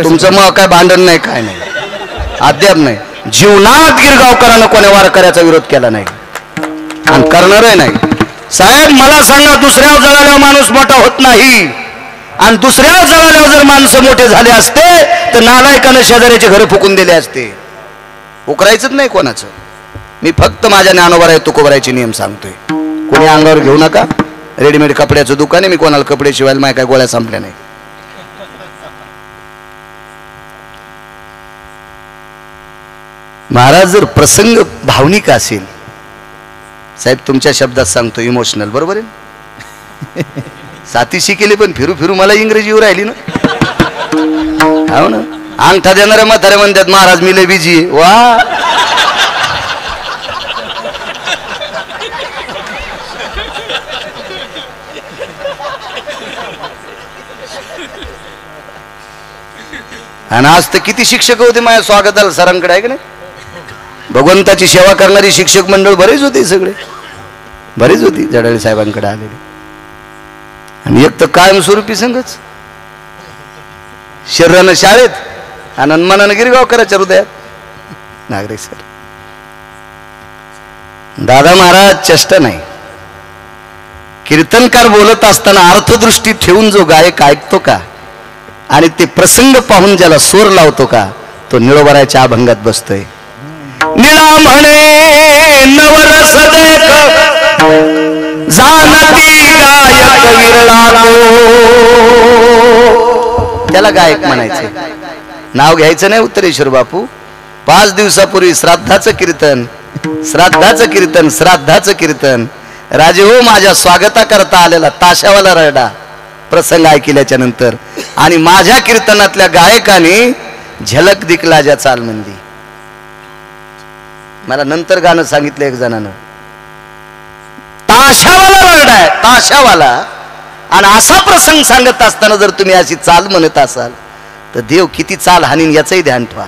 तुमचं मग काय भांडण नाही, काय नाही, अद्याप नाही. जीवनात गिरगावकरांना कोण्या वारकऱ्याचा विरोध केला नाही आणि करणारही नाही. साहेब मला सांगा, दुसऱ्या जळाल्यावर माणूस मोठा होत नाही. आणि दुसऱ्या जळाल्यावर जर माणसं मोठे झाले असते तर नालायकानं शेजाऱ्याचे घर फुकून दिले असते. उकरायचंच नाही कोणाचं. मी फक्त माझ्या ज्ञानोबराय तुकोबरायचे नियम सांगतोय. कोणी अंगावर घेऊ नका. रेडीमेड कपड्याचं दुकान आहे, मी कोणाला कपडे शिवायला माझ्या काय गोळ्या संपल्या नाही. महाराज जर प्रसंग भावनिक असेल, साहेब तुमच्या शब्दात सांगतो इमोशनल, बरोबर आहे. साथी शिकेली पण फिरू फिरू मला इंग्रजी येऊ राहिली ना. हो ना. अंगठा देणाऱ्या म्हाताऱ्या म्हणतात महाराज मी लय बिझी आहे. वा आणि आज तर किती शिक्षक होते माझ्या स्वागताला सरांकडे, आहे की नाही. भगवंताची सेवा करणारी शिक्षक मंडळ बरेच होते, सगळे बरेच होती जडाळे साहेबांकडे आलेले. आणि एक तर कायमस्वरूपी संघच शरीरानं शाळेत आणि मनानं गिरगावकराच्या हृदयात. नागरिक सर दादा महाराज चेष्टा नाही. कीर्तनकार बोलत असताना अर्थदृष्टी ठेवून जो गायक ऐकतो का आणि ते प्रसंग पाहून ज्याला सूर लावतो का, तो निळोबराच्या अभंगात बसतोय. निळा म्हणे नवरस देख जानती गायक विरळा. त्याला गायक म्हणायचे, नाव घ्यायचं नाही. उत्तरेश्वर बापू 5 दिवसापूर्वी श्राद्धाचं कीर्तन, श्राद्धाचं कीर्तन, श्राद्धाचं कीर्तन. राजे हो माझ्या स्वागता करता आलेला ताशावाला रडा प्रसंग ऐकल्याच्या नंतर. आणि माझ्या कीर्तनातल्या गायकाने झलक दिखलाजा चाल मंदी. मला नंतर गाणं सांगितलं एक जणानं, ताशावाला रडाय ताशावाला. आणि असा प्रसंग सांगत असताना जर तुम्ही अशी चाल म्हणत असाल तर देव किती चाल हानीन याचंही ध्यान ठेवा.